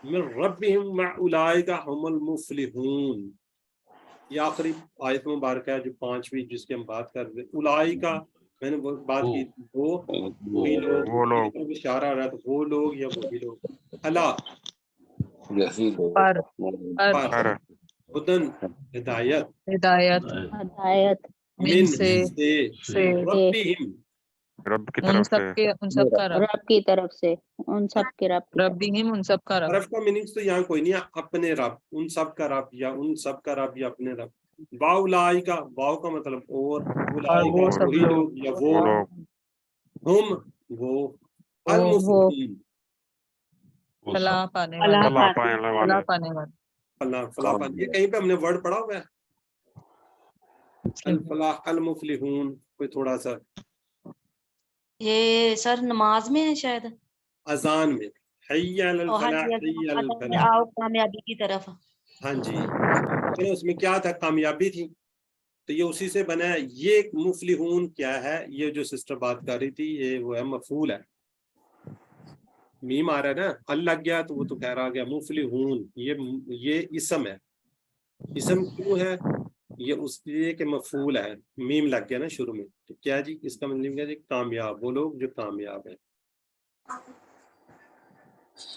من ربہم واولئک ھم المفلحون. یہ آخری آیت مبارکہ ہے جو 5ویں جس کی ہم بات کر رہے ہیں. اولئک, میں نے بات کی, وہ وہی لوگ, وہ لوگ, اشارہ آ رہا ہے, تو وہ لوگ یا وہی لوگ. اللہ پر پر, ہدن, ہدایت. ہدایت. من से से रब्बिहिम रब की उन तरफ सब से के उन सब का रब, रब की तरफ से, उन सब के रब की तरफ। रब्बिहिम उन सब का रब, रब का मीनिंग तो यहाँ कोई नहीं है, अपने रब, उन सब का रब या उन सब का रब या अपने रब। वाउलाई का, वाव का मतलब और, उलाई वो का सब वही लोग, लोग या वो वो, लोग, हम वो, अल वो मुफलिहीन फलाह पाने फलाह वाले, फलाह पाने फलाह वाले, पाने वाले, फलाह फलाह पाने, ये कहीं पे हमने वर्ड पढ़ा हुआ है अल फलाह अल मुफलिहून, कोई थोड़ा सा ये सर नमाज में है शायद। अजान में, हय्या अलल हाँ फलाह जी, हय्या अलल अजान में फलाह। आओ कामयाबी की तरफ। हाँ जी, तो उसमें क्या था, कामयाबी थी, तो ये उसी से बना है। ये मुफलिहून क्या है, ये जो सिस्टर बात कर रही थी, ये वो है मफूल है, मीम आ रहा है ना, अल लग गया तो वो तो कह रहा गया मुफलिहून, ये इसम है। इसम क्यों है, ये उसलिए कि मफूल है, मीम लग गया ना शुरू में, तो क्या जी इसका मतलब क्या जी, कामयाब, वो लोग जो कामयाब है।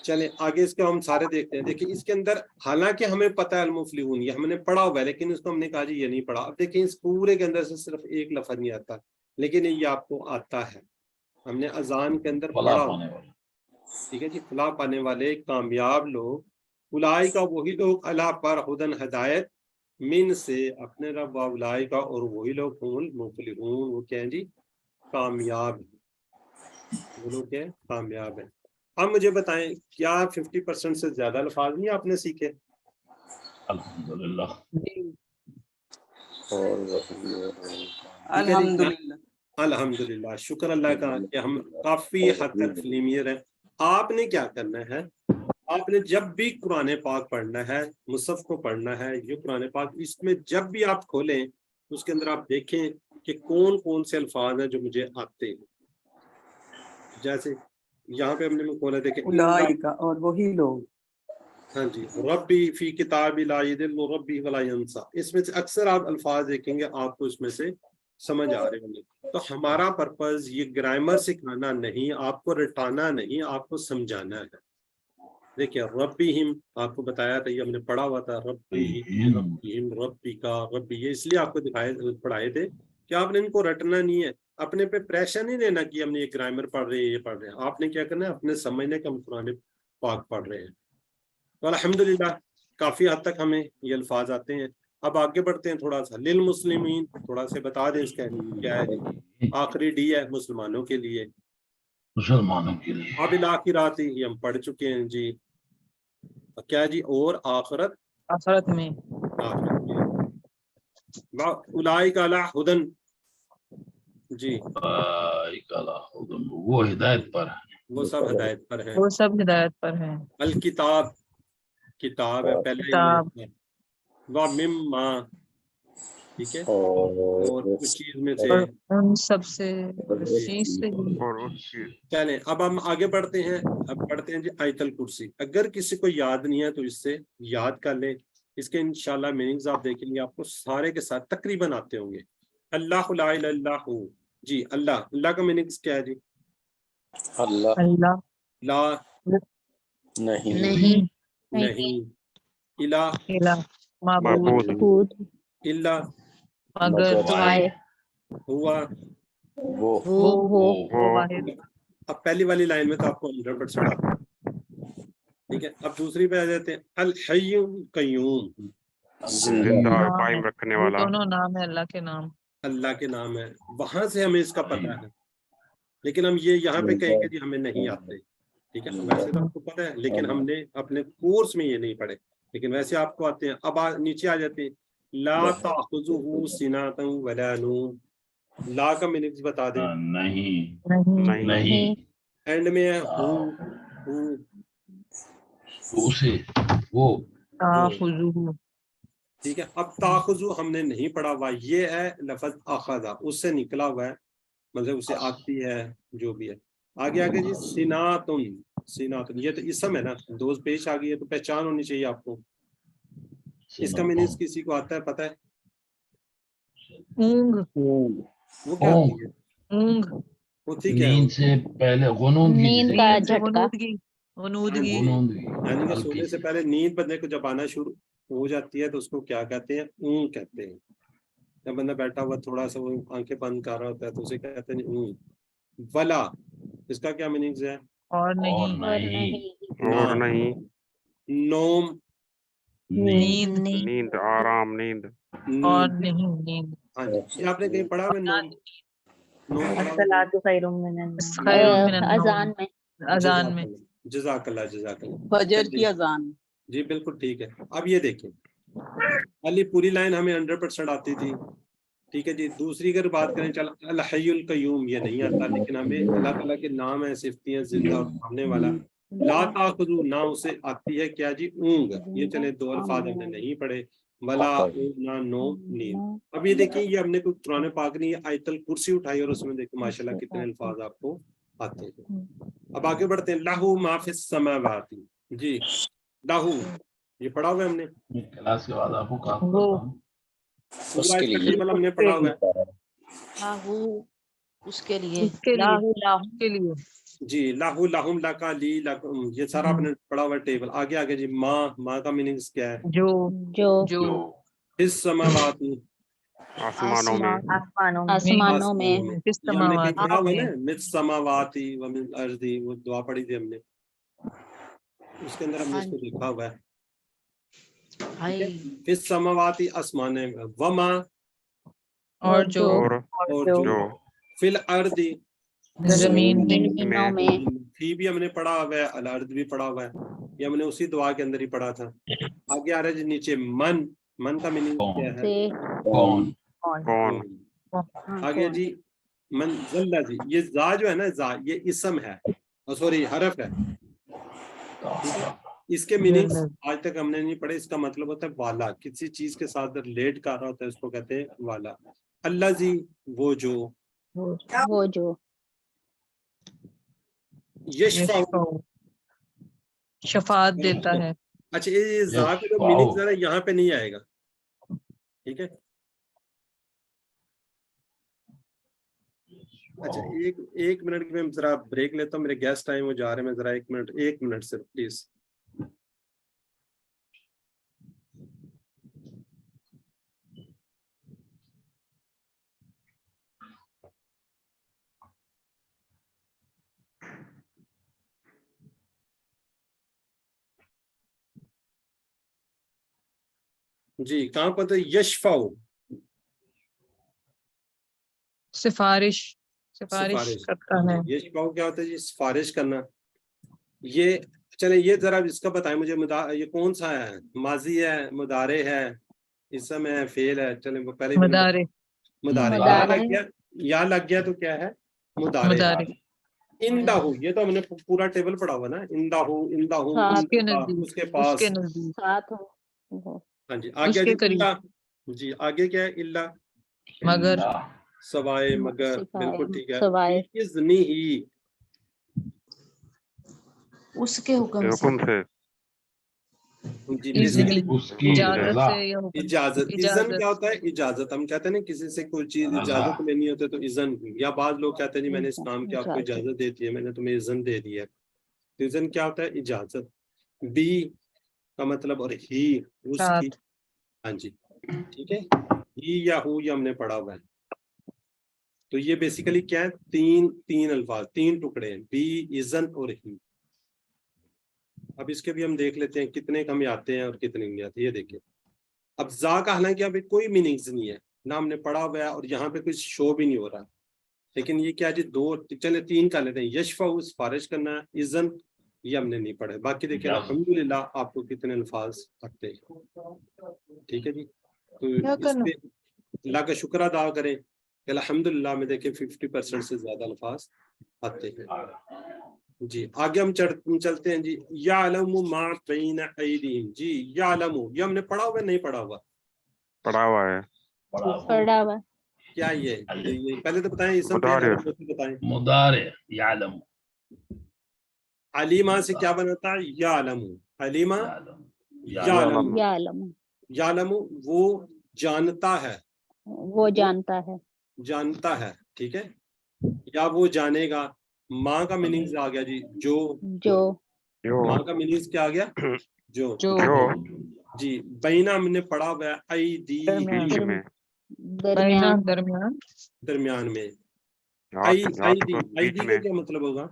चले आगे इसके हम सारे देखते हैं। देखिए इसके अंदर हालांकि हमें पता है अल-मुफ्लिहून, ये हमने पढ़ा हुआ है, लेकिन इसको हमने कहा जी ये नहीं पढ़ा। अब देखिए इस पूरे के अंदर से सिर्फ एक लफ्ज नहीं आता, लेकिन ये आपको आता है, हमने अजान के अंदर पढ़ा हुआ है। ठीक है जी, फलाह पाने वाले कामयाब लोग, उलाई का वही लोग, अला पर हुदन हिदायत, मिन से अपने रब, व उलाई का और वही लोग, हुमुल मुफ्लिहून, वो क्या है जी, कामयाब है, वो लोग क्या है, कामयाब है। अब मुझे बताएं, क्या 50% से ज्यादा अल्फाज नहीं आपने सीखे? अल्हम्दुलिल्लाह, अल्हम्दुलिल्लाह। अल्हम्दुलिल्लाह, शुक्र अल्लाह का कि हम काफी हद तक क्लीनियर है। आपने क्या करना है, आपने जब भी कुरान पाक पढ़ना है, मुसहफ को पढ़ना है, ये कुरान पाक, इसमें जब भी आप खोलें उसके अंदर आप देखें कि कौन कौन से अल्फाज हैं जो मुझे आते हैं। जैसे यहाँ पे हमने खोला, देखें उलाइका, और वही लोग। हाँ जी, रब्बी फी किताबी ला यदिल्लु रब्बी वला यंसा, इसमें से अक्सर आप अल्फाज देखेंगे आपको इसमें से समझ आ रहे होंगे। तो हमारा पर्पस ये ग्रामर सिखाना नहीं, आपको रटाना नहीं, आपको समझाना है। देखिए रब्बीहिम आपको बताया था, ये हमने पढ़ा हुआ था, रब्बीहिम रब्बीहिम रब्बी का रब्बी, ये इसलिए आपको पढ़ाए थे कि आपने इनको रटना नहीं है, अपने पे प्रेशर नहीं लेना कि हमने ये ग्रामर पढ़ रहे हैं, ये पढ़ रहे हैं। आपने क्या करना है, अपने समझने का हम कुरान पाक पढ़ रहे हैं। तो अल्हम्दुलिल्लाह काफी हद तक हमें ये अल्फाज आते हैं। अब आगे बढ़ते हैं थोड़ा सा, लिल मुस्लिमीन थोड़ा से बता दें इसका क्या है जी, आखिरी डी है मुसलमानों के लिए, मुसलमानों के लिए। अबिल आखिराती ये हम पढ़ चुके हैं जी, क्या जी, और आखिरत, आखिरत में, आखिरत में, उलाइका अला हुदन जी, वो हिदायत पर है, वो सब हिदायत पर है। वो सब हिदायत पर है। अल किताब, किताब है पहले किताब, ही, व मिम्मा, ठीक है, और उस चीज में से, और उन सब से, उस चीज से ही। और उस चीज, चलें अब हम आगे बढ़ते हैं। अब पढ़ते हैं जी आयतल कुर्सी। अगर किसी को याद नहीं है तो इससे याद कर लें, इसके इंशाल्लाह मीनिंग्स आप देखेंगे आपको सारे के साथ तकरीबन आते होंगे। अल्लाह ला इलाहा इल्लहु जी, अल्लाह, अल्लाह का मीनिंग्स क्या है जी? अल्लाह अल्लाह ला नहीं, नहीं, इला इला, माबूद, माबूद, इल्ला मगर, हुआ। वो वो वाहिद। अब पहली वाली लाइन में तो आपको 100% आता है, ठीक है। अब दूसरी पे आ जाते हैं, अल हय्युल कय्यूम, जिंदा नाम कायम है, रखने ये वाला, दोनों नाम है अल्लाह के नाम। अल्लाह के नाम है, वहां से हमें इसका पता है, लेकिन हम ये यहाँ पे कहेंगे जी हमें नहीं आते, ठीक है। वैसे तो आपको पता है, लेकिन हमने अपने कोर्स में ये नहीं पढ़े, लेकिन वैसे आपको आते हैं। अब नीचे आ जाते हैं, ला ताखुजुहु सिनातन वला नूम, ला का मीनिंग्स बता दें। नहीं, नहीं, एंड में है हु, उसे, वो, ताखुजुहु, ठीक है। अब ताखुजु हमने नहीं पढ़ा हुआ, ये है लफ्ज अखज़ा, उससे निकला हुआ है, मतलब उसे आती है, जो भी है। आगे आगे जी, सिनातुन, सिनातुन ये तो इसम है ना, दोस्त पेश आ गई है तो पहचान होनी चाहिए आपको। इसका मीनिंग किसी को आता है, पता है? ऊंग, वो क्या होती है, ऊंग, होती क्या है? नींद से पहले गुनूदगी, नींद का नींद से झटका। वनूदगी, वनूदगी, यानी कि हल्की सोने से सी। पहले नींद बंदे को जब आना शुरू हो जाती है तो उसको क्या कहते हैं, ऊंग कहते हैं। جب بندہ بیٹھا ہوا تھوڑا سا وہ آنکھیں بند کر رہا ہوتا ہے تو اسے کہتے ہیں ولا، اس کا کیا میننگز ہے؟ اور نہیں، اور نہیں، نوم، نیند، نیند، آرام، نیند، اور نیند۔ نہیں نیند، ہاں جی، یہ آپ نے کہیں پڑھا ہوا ہے نوم؟ نوم پڑھا ہوا ہے؟ خیر من النوم، اذان میں، اذان میں، جزاک اللہ، جزاک اللہ۔ فجر کی اذان. جی بالکل ٹھیک ہے۔ اب یہ دیکھیں علی پوری لائن ہمیں 100% آتی تھی، ٹھیک ہے جی۔ دوسری اگر بات کریں چل الحی القیوم، یہ نہیں آتا، لیکن ہمیں اللہ تعالیٰ کے نام ہیں، صفتیں، زندہ اور سامنے والا۔ لا تاخذو، نہ اسے آتی ہے کیا جی؟ اونگ، یہ چلے دو الفاظ ہم نے نہیں پڑھے، ولا اونگ، نہ نوم، نیند۔ اب یہ دیکھیں یہ ہم نے کوئی قرآن پاک نہیں، آیت الکرسی اٹھائی اور اس میں دیکھیں ماشاءاللہ کتنے الفاظ آپ کو آتے ہیں۔ اب آگے بڑھتے ہیں، لہو ما فی السماوات، جی لہو یہ پڑھا ہوا ہے ہم نے، کلاس کے بعد آپ کو کام وہ کرتا ہوں. اس پورا کے اس کا لیے ٹیبل ہم نے پڑھا ہوا ہے۔ لاہو اس کے لیے، اس کے لیے، لاہو لاہو اس کے لیے، جی لاہو لہم لکا لی لکم، یہ سارا آپ نے پڑھا ہوا ٹیبل۔ آگے آگے جی ماں کا میننگز کیا ہے؟ جو جو جو اس سماوات، آسمانوں میں، آسمانوں میں، کس یہ ہم نے کہیں سماوات پڑھا ہوا ہے میں، نا، مت سماواتی ومن ارضی، وہ دعا پڑھی تھی ہم نے، اس کے اندر ہم نے اس کو دیکھا ہوا ہے۔ ہائی فی السماواتی آسمان میں، وما اور جو اور جو فی الارض، زمین میں، زمینوں میں، فی بھی ہم نے پڑھا ہوا ہے، الارض بھی پڑھا ہوا ہے، یہ ہم نے اسی دعا کے اندر ہی پڑھا تھا۔ آگے آ رہا ہے جی نیچے من کا میننگ کیا ہے؟ سے، کون کون، آگے جی من ذلہ، جی یہ زا جو ہے نا، زا یہ اسم ہے، سوری حرف ہے، اس کے میننگز آج تک ہم نے نہیں پڑھے۔ اس کا مطلب ہوتا ہے والا، کسی چیز کے ساتھ ریلیٹ کر رہا ہوتا ہے اس کو کہتے ہیں والا۔ اللہ جی وہ جو، وہ جو، یشفع، شفاعت دیتا ہے، اچھا یہ زا کا جو میننگ ذرا یہاں پہ نہیں آئے گا، ٹھیک ہے۔ اچھا ایک منٹ کی میں ذرا بریک لیتا ہوں، میرے گیسٹ ٹائم ہو جا رہے ہیں، میں ذرا ایک منٹ صرف پلیز۔ جی کہاں پر تھے؟ یشفع، سفارش سفارش کرتا ہے، یشفع کیا ہوتا ہے جی؟ سفارش کرنا۔ یہ چلے یہ ذرا اس کا بتائیں مجھے، یہ کون سا ہے؟ ماضی ہے، مضارع ہے، اسم ہے، فعل ہے؟ چلیں وہ پہلے مدارے، مضارع یا لگ گیا تو کیا ہے؟ مضارع۔ مدارے، اندہ، یہ تو ہم نے پورا ٹیبل پڑھا ہوا نا، اندہ، اس کے نزدیک، اس کے اس پاس، کے نزدیک، ساتھ ہو، ہاں جی۔ آگے اس کے جی قریب، اللہ، جی آگے کیا ہے؟ اللہ مگر، سوائے، مگر، سوائے، بالکل ٹھیک ہے۔ سوائے، اذنی ہی، اس کے حکم سے، حکم سے، جی اذن، بیسیکلی اس کی اجازت رضا، سے یا حکم سے، اجازت۔ اذن اجازت، کیا ہوتا ہے؟ اجازت۔ ہم کہتے ہیں نا کسی سے کوئی چیز اجازت لینی ہوتی ہے تو اذن، یا بعض لوگ کہتے ہیں جی میں نے اس کام کی آپ کو اجازت دی تھی ہے، میں نے تمہیں اذن دے دی ہے۔ تو اذن کیا ہوتا ہے؟ اجازت۔ بی کا مطلب، اور ہی اس کی، ساتھ، ہاں جی ٹھیک ہے، ہی یا ہو یہ ہم نے پڑھا ہوا ہے۔ تو یہ بیسیکلی کیا ہے؟ تین الفاظ، تین ٹکڑے ہیں، بی، اذن اور ہی۔ اب اس کے بھی ہم دیکھ لیتے ہیں کتنے کم آتے ہیں اور کتنے نہیں آتے۔ یہ دیکھیں اب زا کا حالانکہ ابھی کوئی میننگز نہیں ہے نہ، ہم نے پڑھا ہوا ہے اور یہاں پہ کچھ شو بھی نہیں ہو رہا، لیکن یہ کیا جی دو، چلے تین کا لیتے ہیں۔ یشفع سفارش کرنا، اذن یہ ہم نے نہیں پڑھے۔ باقی دیکھیں الحمدللہ آپ کو کتنے الفاظ آتے ہیں، ٹھیک ہے جی۔ تو اس پہ اللہ کا شکر ادا کریں کہ الحمدللہ میں دیکھیں 50% سے زیادہ الفاظ آتے ہیں۔ جی آگے ہم چلتے ہیں جی، یعلم ما بین ایدیہم، جی یعلم یہ ہم نے پڑھا ہوا ہے نہیں پڑھا ہوا؟ پڑھا ہوا ہے، پڑھا ہوا، کیا یہ پہلے تو بتائیں، اسم فعل مضارع، ہے بتائیں۔ مضارع یعلم، علیمہ سے کیا بناتا ہے؟ یعلم، علیمہ یعلم، یعلم، یعلم وہ جانتا ہے، وہ جانتا ہے، جانتا ہے، ٹھیک ہے، یا وہ جانے گا۔ ماں کا میننگ آ گیا جی جو، جو، جو، ماں کا میننگ کیا آ گیا؟ جو۔ جو، جی بینا ہم نے پڑھا ہوا ہے ایدیہم، بیچ میں، दरमियान दरमियान दरमियान में। हाथ हाथ आईदी को बीच आईदी का में, क्या मतलब होगा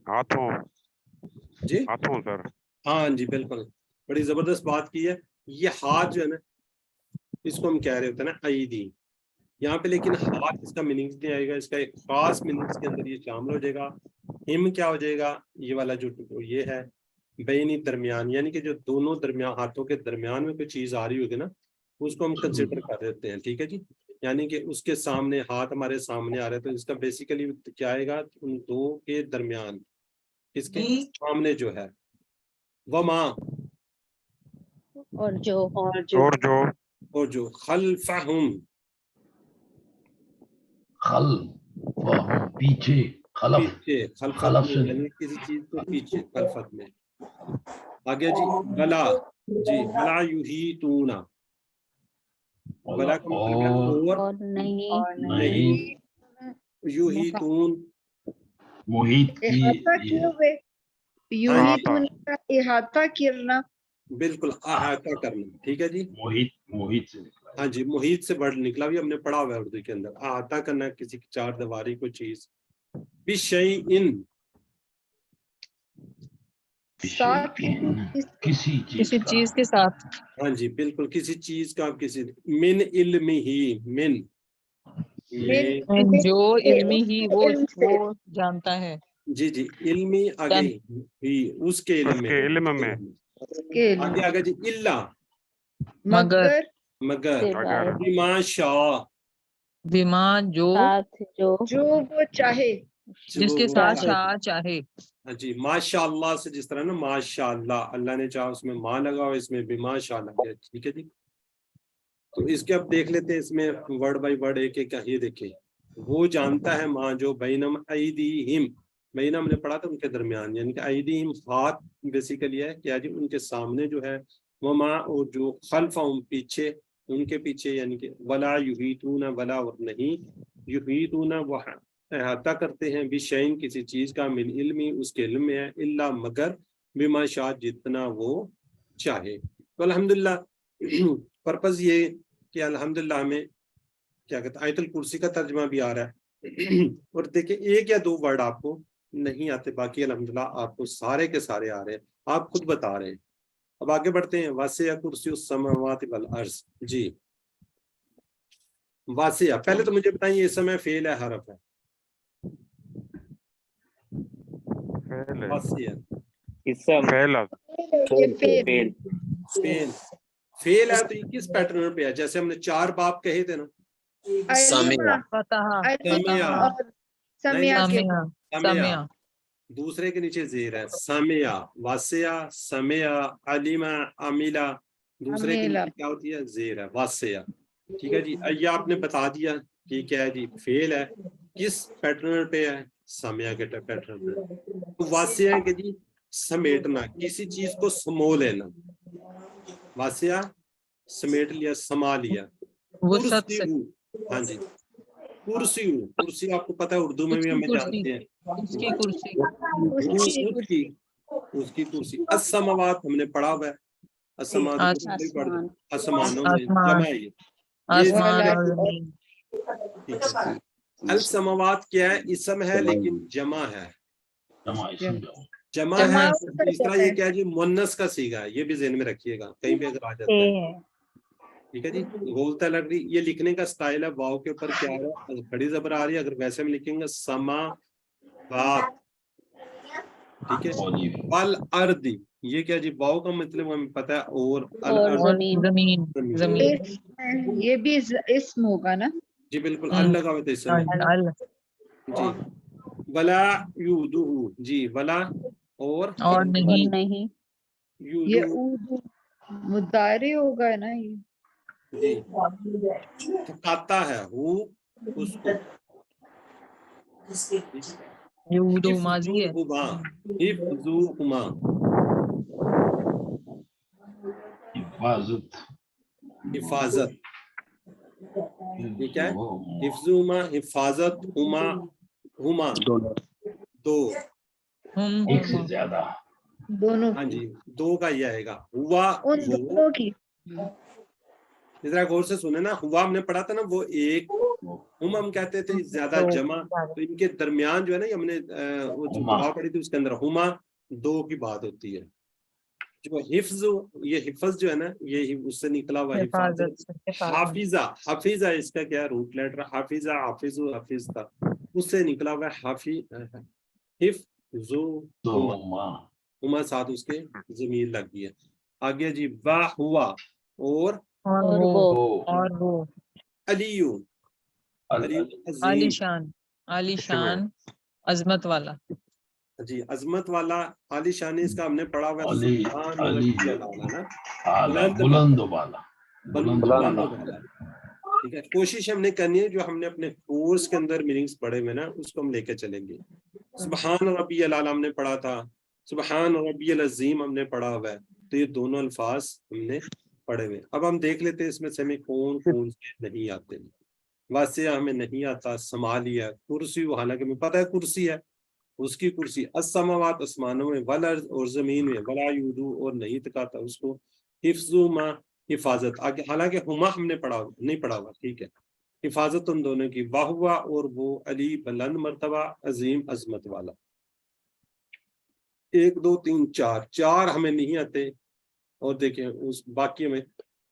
हाथों जी? हाथों सर। हाँ जी बिल्कुल, बड़ी जबरदस्त बात की है। ये हाथ जो है ना, इसको हम कह रहे होते हैं ना आईदी यहाँ पे, लेकिन हाथ इसका मीनिंग नहीं आएगा, इसका एक खास मीनिंग के अंदर ये शामिल हो जाएगा। हिम क्या हो जाएगा, ये वाला जो ये है बैनी दरमियान, यानी कि जो दोनों दरमियान हाथों के दरमियान में कोई चीज आ रही होगी ना, उसको हम कंसिडर कर देते हैं, ठीक है जी। यानी कि उसके सामने हाथ हमारे सामने आ रहे हैं, तो इसका बेसिकली क्या आएगा, उन दो के दरमियान, इसके सामने जो है वमा, और जो और जो खल्फहुम, खल फहुम पीछे, खलफ पीछे, खल्फत खलफ में से यानी किसी चीज को पीछे, खल्फत में। आगे जी वला, जी वला युहीतूना, वला का मतलब क्या है, और नहीं नहीं, युहीतून, मुहित इहाता की किए हुए, यूं ही अहाता। तूने इहाता करना। बिल्कुल अहाता करना, ठीक है जी। मुहित से निकला है। हाँ जी, मुहीत से वर्ड निकला भी हमने पढ़ा हुआ है उर्दू के अंदर। अहाता करना किसी की चार दीवारी को चीज, बिशैइन, साथ किसी किसी का चीज के साथ, हाँ जी बिल्कुल, किसी चीज का, किसी मिन इल्मी ही, मिन में, जो इल्मी ही वो इल्म से। जानता है। जी जी, इल्मी आगे ही, उसके इल्म में, उसके इल्म में। के इल्म आगे आगे जी इल्ला, मगर मगर, सिवाय बिमा शाह, बिमा जो साथ जो जो वो चाहे। जिसके साथ शाह चाहे। हाँ जी, माशाअल्लाह से जिस तरह ना, माशाअल्लाह, अल्लाह ने चाहा उसमें माँ लगा हो, इसमें भी माशाअल्लाह किया, ठीक है जी। तो इसके अब देख लेते हैं, इसमें वर्ड बाय वर्ड एक एक, ये देखिए, वो जानता है माँ जो बैनम ऐदीहिम, बैनम हमने पढ़ा था उनके दरमियान, यानी कि ऐदीहिम हाथ बेसिकली है क्या जी, उनके सामने जो है, वो माँ, और जो खल्फहुम पीछे, उनके पीछे, यानी कि वला युहीतूना, वला और नहीं, युहीतूना वो अहाता करते हैं, बिशैइन किसी चीज का, मिन इल्मी उसके इल्म में है, इल्ला मगर, बिमा शाह जितना वो चाहे। तो अल्हम्दुलिल्लाह पर्पस ये कि अल्हम्दुलिल्लाह हमें क्या कहते हैं, आयतुल कुर्सी का तर्जमा भी आ रहा है और देखिए एक या दो वर्ड आपको नहीं आते, बाकी अल्हम्दुलिल्लाह आपको सारे के सारे आ रहे हैं, आप खुद बता रहे हैं। अब आगे बढ़ते हैं, वासिया कुर्सी उस समावाति वल अर्ज, जी वासिया। पहले तो मुझे बताइए इस समय फेल है हरफ है, वासिया फैला ये फेल फेल, फेल है तो ये किस पैटर्न पे है, जैसे हमने चार बाप कहे थे ना, अलीमा फतहा समिया, और समिया के समिया समिया दूसरे के नीचे जेर है, समिया, वासिया, समिया, अलीमा, अमीला, दूसरे के अमीला। नीचे क्या होती है, जेर है, वासिया, ठीक है जी। ये आपने बता दिया कि क्या है जी, फेल है, किस पैटर्न पे है, समिया के पैटर्न पे। तो वासिया है कि जी समेटना, किसी चीज को समो लेना, वासिया समेट लिया, समा लिया। वसत से, हाँ जी, कुर्सी, कुर्सी आपको पता है उर्दू में भी हमें जानते हैं, उसकी कुर्सी, उसकी कुर्सी। असमावात हमने पढ़ा हुआ है, असमावात आसमान आसमानों में आसमान, जमा है ये आसमान और जमीन। ठीक है। अल समावात क्या है, इसम है लेकिन जमा है, जमा है। तीसरा ये क्या है जी, मुन्नस का सीगा है, ये भी ज़हन में रखिएगा, कहीं भी अगर आ जाता है, ठीक है जी। गोलता लग रही, ये लिखने का स्टाइल है, वाव के ऊपर क्या आ रहा है, खड़ी जबर आ रही है, अगर वैसे में लिखेंगे समा बात, ठीक है। अल अर्दी, ये क्या जी, वाव का मतलब हमें पता है, और अल और अर्द, जमीन जमीन ये भी इस्म होगा ना। जी बिल्कुल, अल लगा हुआ था इस समय अल जी। वला युदुहु, जी वला और नहीं नहीं ये युदुहु, मुदारी होगा ना ये। जी थकाता है हु उसको, यूदो माजी है, हिफ्जुहुमा, हिफ्जुहुमा, हिफाजत, ये क्या है, हिफ्जुहुमा, हिफाजत, हुमा, हुमा दो, एक से ज्यादा, दोनों हाँ की, जी दो का ये आएगा, हुआ उन वो, दोनों की। जरा गौर से सुने ना, हुआ हमने पढ़ा था ना, वो एक, हुम हम कहते थे ज्यादा दो, जमा, तो इनके दरमियान जो है ना, ये हमने वो जो हुमा। दुआ पढ़ी थी उसके अंदर हुमा दो की बात होती है। जो हिफ्ज, ये हिफ्ज जो है ना, ये उससे निकला हुआ हिफाजत। हिफाजत से, हिफाजत। हाफिजा, हाफिजा इसका क्या रूट लेटर, हाफिजा, हाफिजु, हाफिज था, उससे निकला हुआ हाफी, हिफ्जु, हुमा, हुमा साथ उसके जमीर लग गई है। आगे जी, वाह हुआ और और वो और वो अलियू, अलियू अजीम, आलीशान, आलीशान अजमत वाला। जी अजमत वाला, आलीशानी इसका हमने पढ़ा हुआ है अली, सुभान अली रब्बियल जो आला ना, आला, बुलंद बुलंद वाला, बुलंद बुलंद वाला। वाला। ठीक है, कोशिश हमने करनी है जो हमने अपने कोर्स के अंदर मीनिंग्स पढ़े हुए ना, उसको हम लेके चलेंगे। सुभान रब्बियल आला हमने पढ़ा था, सुभान रब्बियल अजीम हमने पढ़ा हुआ है, तो ये दोनों अल्फाज हमने पढ़े हुए। अब हम देख लेते हैं इसमें से हमें कौन कौन से नहीं आते। वासिया हमें नहीं आता, समालिया, कुर्सी, हालांकि हमें पता है कुर्सी है, उसकी कुर्सी, अस्समावात आसमानों में, वल अर्ज़ और जमीन में, वला यूदू और नहीं तकाता उसको, हिफ्जु मा हिफाजत। आगे हालांकि हुमा हमने पढ़ा नहीं पढ़ा हुआ, ठीक है, हिफाजत उन दोनों की, वाहुआ और वो, अली बुलंद मर्तबा, अजीम अजमत वाला। 1 2 3 4, 4 हमें नहीं आते, और देखें उस बाकी हमें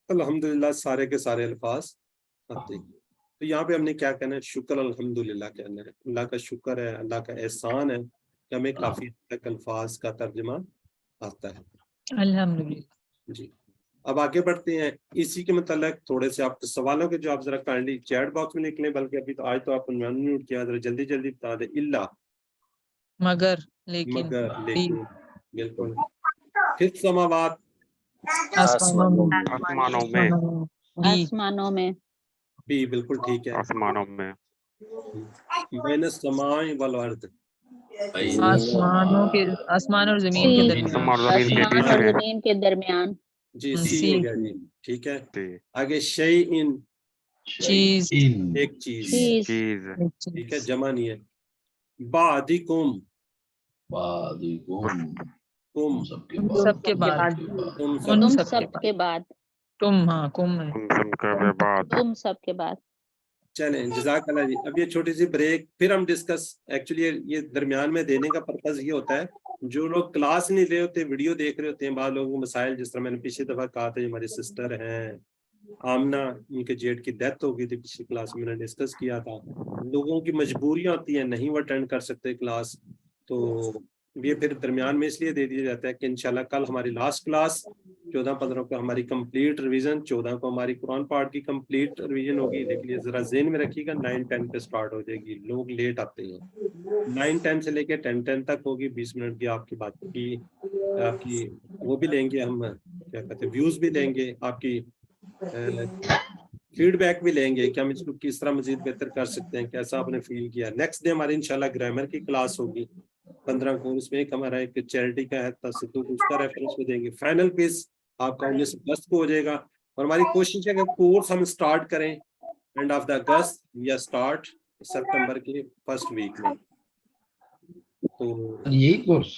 अल्हम्दुलिल्लाह सारे के सारे अल्फाज आते हैं। तो यहाँ पे हमने क्या कहना है, शुक्र अल्हम्दुलिल्लाह कहना है, अल्लाह का शुक्र है, अल्लाह का एहसान है कि हमें काफी तक अल्फाज का तर्जुमा आता है। अल्हम्दुलिल्लाह जी, अब आगे बढ़ते हैं। इसी के मतलब थोड़े से आप सवालों के जवाब जरा काइंडली चैट बॉक्स में लिख लें, बल्कि अभी तो आज तो आप म्यूट किया, जरा जल्दी जल्दी बता दें। इल्ला, मगर, लेकिन, मगर, भी, लेकिन, बिल्कुल। फिर समावात, आसमानों में, आसमानों में, भी, आसमानों में, भी बिल्कुल ठीक है। आसमानों में, बैन समाई वल अर्द, आसमानों के, आसमान और जमीन के सी, दरमियान। आसमान और जमीन के आसमान बीच और में, जमीन के दरमियान, जी सी सी, हो गया जी, ठीक है। जी, आगे शै इन, चीज, एक चीज, चीज, चीज, एक ठीक है, चीज, जमा नहीं है। बादिकुम, कुम, उन सबके बाद, तुम सब, उन तुम सबके सब बाद, के बाद, तुम, हाँ कुम है, उन सब के बाद। तुम सब के बाद। चलें जज़ाकल्लाह जी। अब ये छोटी सी ब्रेक, फिर हम डिस्कस, एक्चुअली ये दरमियान में देने का पर्पज ये होता है, जो लोग क्लास नहीं ले होते, वीडियो देख रहे होते हैं, बाद लोगों को मसाइल, जिस तरह मैंने पिछली दफा कहा था, हमारी सिस्टर हैं आमना, उनके जेठ की डेथ हो गई थी, पिछली क्लास में मैंने डिस्कस किया था। लोगों की मजबूरियां होती हैं, नहीं वो अटेंड कर सकते क्लास, तो ये फिर दरमियान में इसलिए दे दिया जाता है कि इंशाल्लाह कल हमारी लास्ट क्लास 14-15 को हमारी कंप्लीट रिवीजन, 14 को हमारी कुरान पार्ट की कंप्लीट रिवीजन होगी। लेकिन ये जरा ज़हन में रखिएगा, 9-10 पे स्टार्ट हो जाएगी, लोग लेट आते हैं। 9-10 से लेके 10-10 तक होगी, 20 मिनट की आपकी बात की, आपकी वो भी लेंगे हम, क्या कहते हैं, व्यूज भी लेंगे, आपकी फीडबैक भी लेंगे कि हम इसको किस तरह मजीद बेहतर कर सकते हैं, कैसा आपने फील किया। नेक्स्ट डे हमारी इंशाल्लाह ग्रामर की क्लास होगी 15 को, उसमें एक हमारा एक चैरिटी का है तसद्दुक, उसका रेफरेंस भी देंगे। फाइनल पेज आपका 19 अगस्त को हो जाएगा, और हमारी कोशिश है कि कोर्स हम स्टार्ट करें एंड ऑफ द अगस्त या स्टार्ट सितंबर के फर्स्ट वीक में। तो यही कोर्स,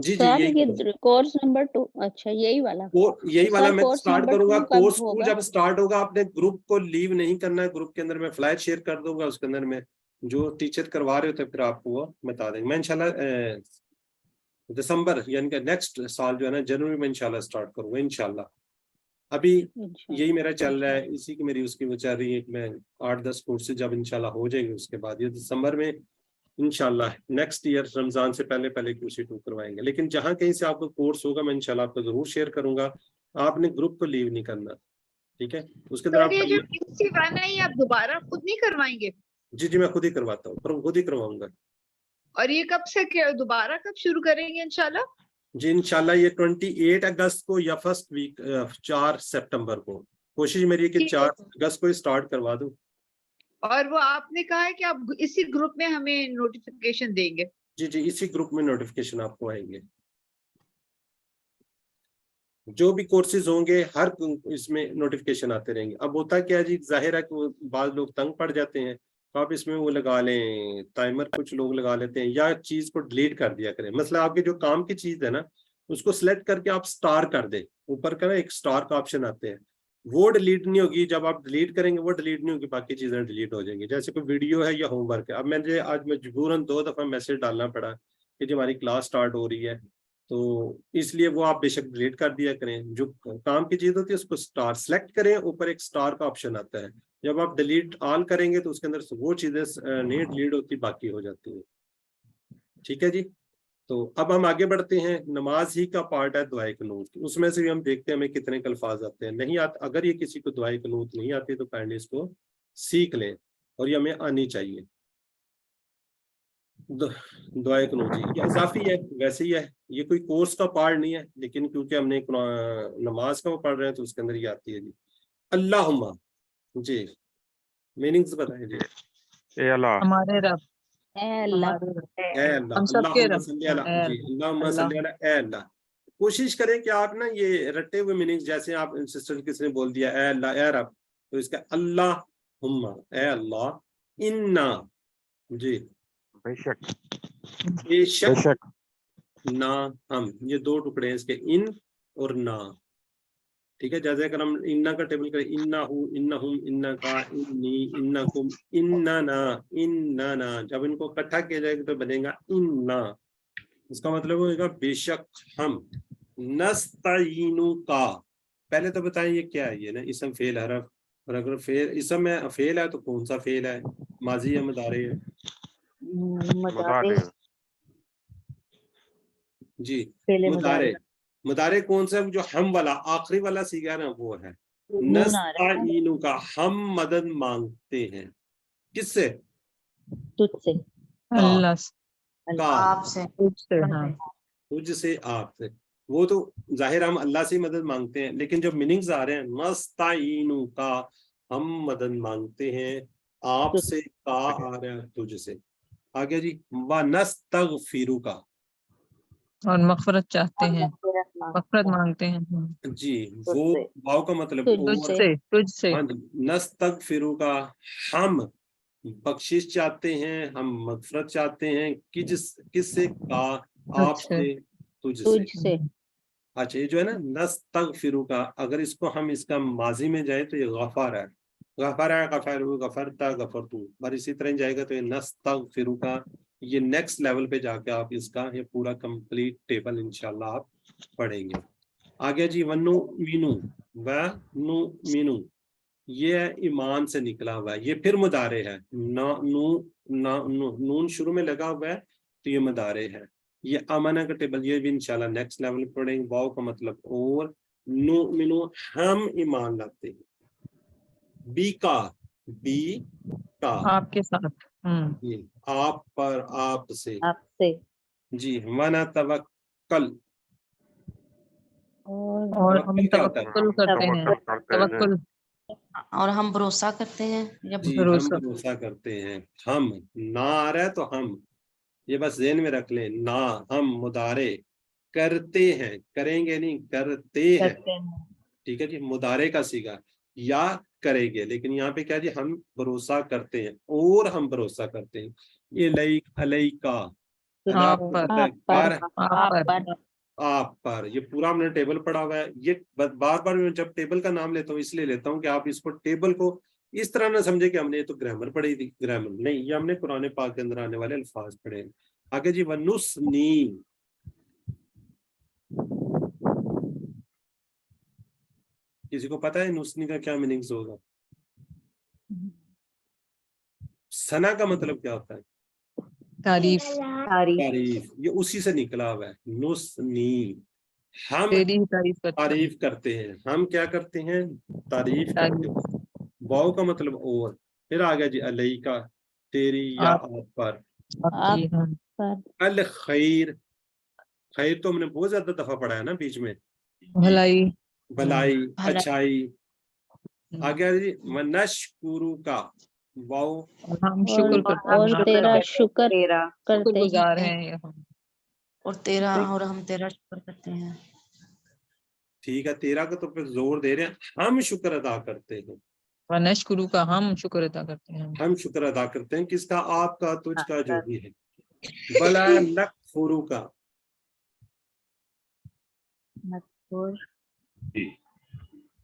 जी सर यही ये कोर्स नंबर 2, अच्छा यही वाला, यही तो वाला सर मैं कोर्स स्टार्ट नंबर करूंगा। 2 कब कोर्स होगा? जब स्टार्ट होगा, आपने ग्रुप को लीव नहीं करना है, ग्रुप के अंदर मैं फ्लैश शेयर कर दूंगा, उसके अंदर में जो टीचर करवा रहे होते फिर आपको वो बता देंगे। मैं इंशाल्लाह दिसंबर यानी कि नेक्स्ट साल जो है ना, जनवरी में इंशाल्लाह स्टार्ट करूंगा इंशाल्लाह। अभी यही मेरा चल रहा है, इसी की मेरी उसकी वो चल रही है कि मैं 8-10 कोर्सेज जब इंशाल्लाह हो जाएंगे, उसके बाद ये दिसंबर में इंशाल्लाह नेक्स्ट ईयर रमजान से पहले पहले QC2 करवाएंगे। लेकिन जहां कहीं से आपको कोर्स होगा, मैं इंशाल्लाह आपको जरूर शेयर करूंगा, आपने ग्रुप को लीव नहीं करना, ठीक है। उसके अंदर ये जो QC1 है, ये आप दोबारा खुद नहीं करवाएंगे? जी मैं खुद ही करवाता हूँ, पर खुद ही करवाऊंगा। और ये कब से दोबारा कब शुरू करेंगे इंशाल्लाह? जी इंशाल्लाह ये 28 अगस्त को या फर्स्ट वीक 4 सितंबर को, कोशिश मेरी है कि 4 अगस्त को ही स्टार्ट करवा दूं। और वो आपने कहा है कि आप इसी ग्रुप में हमें नोटिफिकेशन देंगे? जी इसी ग्रुप में नोटिफिकेशन आपको आएंगे, जो भी कोर्सेज होंगे हर इसमें नोटिफिकेशन आते रहेंगे। अब होता क्या है जी, जाहिर है कि बाद लोग तंग पड़ जाते हैं, तो आप इसमें वो लगा लें टाइमर, कुछ लोग लगा लेते हैं, या चीज को डिलीट कर दिया करें। मतलब आपके जो काम की चीज है ना, उसको सिलेक्ट करके आप स्टार कर दें, ऊपर का ना एक स्टार का ऑप्शन आते हैं, वो डिलीट नहीं होगी, जब आप डिलीट करेंगे वो डिलीट नहीं होगी, बाकी चीजें डिलीट हो जाएंगी। जैसे कोई वीडियो है या होमवर्क है, अब मुझे आज मजबूरन 2 दफा मैसेज डालना पड़ा कि जो हमारी क्लास स्टार्ट हो रही है, तो इसलिए वो आप बेशक डिलीट कर दिया करें। जो काम की चीज होती है उसको स्टार सेलेक्ट करें, ऊपर एक स्टार का ऑप्शन आता है, जब आप डिलीट ऑल करेंगे तो उसके अंदर से वो चीजें नहीं डिलीट होती, बाकी हो जाती है। ठीक है जी, तो अब हम आगे बढ़ते हैं। नमाज ही का पार्ट है दुआए कनूत, उसमें से भी हम देखते हैं हमें कितने अल्फाज आते हैं। नहीं आते, अगर ये किसी को दुआए कनूत नहीं आती तो काइंडली इसको सीख लें, और ये हमें आनी चाहिए। दुआए कनूत जी ये इजाफी है, वैसे ही है, ये कोई कोर्स का पार्ट नहीं है, लेकिन क्योंकि हमने नमाज का वो पढ़ रहे हैं तो उसके अंदर ये आती है जी। अल्लाहुम्मा जी, मीनिंग्स बताएं जी। ए अल्लाह, हमारे रब, ए अल्लाह, हमारे रब, ए अल्लाह, हम सबके अल्लाहुम्मा रब, सल्ली अला ए जी, अल्लाहुम्मा अल्लाह। सल्ली अला ए अल्लाह। कोशिश करें कि आप ना ये रटे हुए मीनिंग्स, जैसे आप सिस्टर किसी ने बोल दिया ए अल्लाह ए रब, तो इसका अल्लाहुम्मा ए अल्लाह, इन्ना जी बेशक बेशक, बेशक, ना हम, ये 2 टुकड़े हैं इसके, इन और ना। ठीक है, जैसे अगर हम इन्ना का टेबल करें, इन्ना हूँ, इन्ना हुम, इन्ना का, इन्नी, इन्ना कुम, इन्ना ना, इन्ना ना, जब इनको इकट्ठा किया जाएगा तो बनेगा इन्ना। इसका मतलब होगा बेशक हम। नस्तईनु का, पहले तो बताएं ये क्या है, ये ना इसम फेल हरफ, और अगर फेल इसम में फेल है तो कौन सा फेल है, माजी या मुदारे है मुदारे, जी। पहले मुदारे, मुदारे कौन सा है, जो हम वाला आखिरी वाला सीगा ना वो है। नून आ रहा है नस्तईनु का, हम मदद मांगते हैं, किससे, तुझसे, अल्लाह से, का, आपसे, तुझसे, हाँ। तुझसे, आपसे। वो तो जाहिर हम अल्लाह से मदद मांगते हैं, लेकिन जब मीनिंग्स आ रहे हैं, नस्ताइनु का, हम मदद मांगते हैं आपसे, का आ रहा है तुझसे। आगे जी, व नस्तगफिरु का, और मगफरत चाहते हैं, मगफरत मांगते हैं, जी, वो वाव का मतलब और, तुझसे, तुझसे, हाँ जी, नस्तगफिरु का, हम बख्शिश चाहते हैं, हम मगफरत चाहते हैं, किससे, का, आपसे, तुझसे। तुझसे, अच्छा, ये जो है ना नस्तगफिरु का, अगर इसको हम इसका माजी में जाए तो ये गफार है, गफार है, गफारू, गफरता, गफरतू, और इसी तरह जाएगा तो ये नस्तगफिरु का। ये नेक्स्ट लेवल पे जाके आप इसका ये पूरा कंप्लीट टेबल इंशाल्लाह आप पढ़ेंगे। आगे जी, वनु मीनू, वनु मीनू, ये है ईमान से निकला हुआ है, ये फिर मुदारे है, नून शुरू में लगा हुआ है तो ये मुदारे है। ये अमाना का टेबल, ये भी इंशाल्लाह नेक्स्ट लेवल पे पढ़ेंगे। वाव का मतलब और, नुमिनु हम ईमान लाते हैं, बी का, बी का, आपके साथ, जी, आप पर, आपसे, आपसे, जी। वना तवक्कल, और हम तवक्कुल क्या होता है, तवक्कुल करते हैं, तवक्कुल करते हैं, तवक्कुल, और हम भरोसा करते हैं या जी, हम भरोसा, भरोसा करते हैं। हम ना आ रहा है तो हम, ये बस ज़हन में रख लें, ना, हम मुदारे, करते हैं, करेंगे नहीं, करते हैं। करते हैं, ठीक है जी, मुदारे का सीगा, या करेंगे, लेकिन यहाँ पे क्या जी, हम भरोसा करते हैं, और हम भरोसा करते हैं। ये लई अलई का, अला आप पर, पर, आप पर, आप पर, ये पूरा हमने टेबल पढ़ा हुआ है। ये बार बार मैं जब टेबल का नाम लेता हूँ इसलिए लेता हूँ कि आप इसको टेबल को इस तरह ना समझे कि हमने ये तो ग्रामर पढ़ी थी, ग्रामर नहीं, ये हमने कुरान पाक के अंदर आने वाले अल्फाज पढ़े हैं। आगे जी, वनुस्नी, किसी को पता है नुस्नी का क्या मीनिंग्स होगा? सना का मतलब क्या होता है? तारीफ, तारीफ, ये उसी से निकला हुआ है, नुस्नी, हम तेरी ही तारीफ करते हैं, तारीफ करते हैं, हम क्या करते हैं, तारीफ करते हैं। वाव का मतलब और, फिर आ गया जी अलई का, तेरी या आप, आप पर। आपकी, हाँ। पर, अल खैर, खैर तो हमने बहुत ज्यादा दफा पढ़ा है ना बीच में, भलाई, भलाई, भलाई। अच्छाई। आ गया जी, वनशकुरु का, वाव, और हम शुक्र करते हैं, और तेरा शुक्र करते शुक्रगुजार हैं, हैं ये हम। और हम तेरा शुक्र करते हैं। ठीक है, तेरा का तो फिर जोर दे रहे हैं, हम शुक्र अदा करते हैं, वनश्कुरु का, हम शुक्र अदा करते हैं, हम शुक्र अदा करते हैं, किसका, आपका, तुझका, जो भी है। वला नकफुरु का, और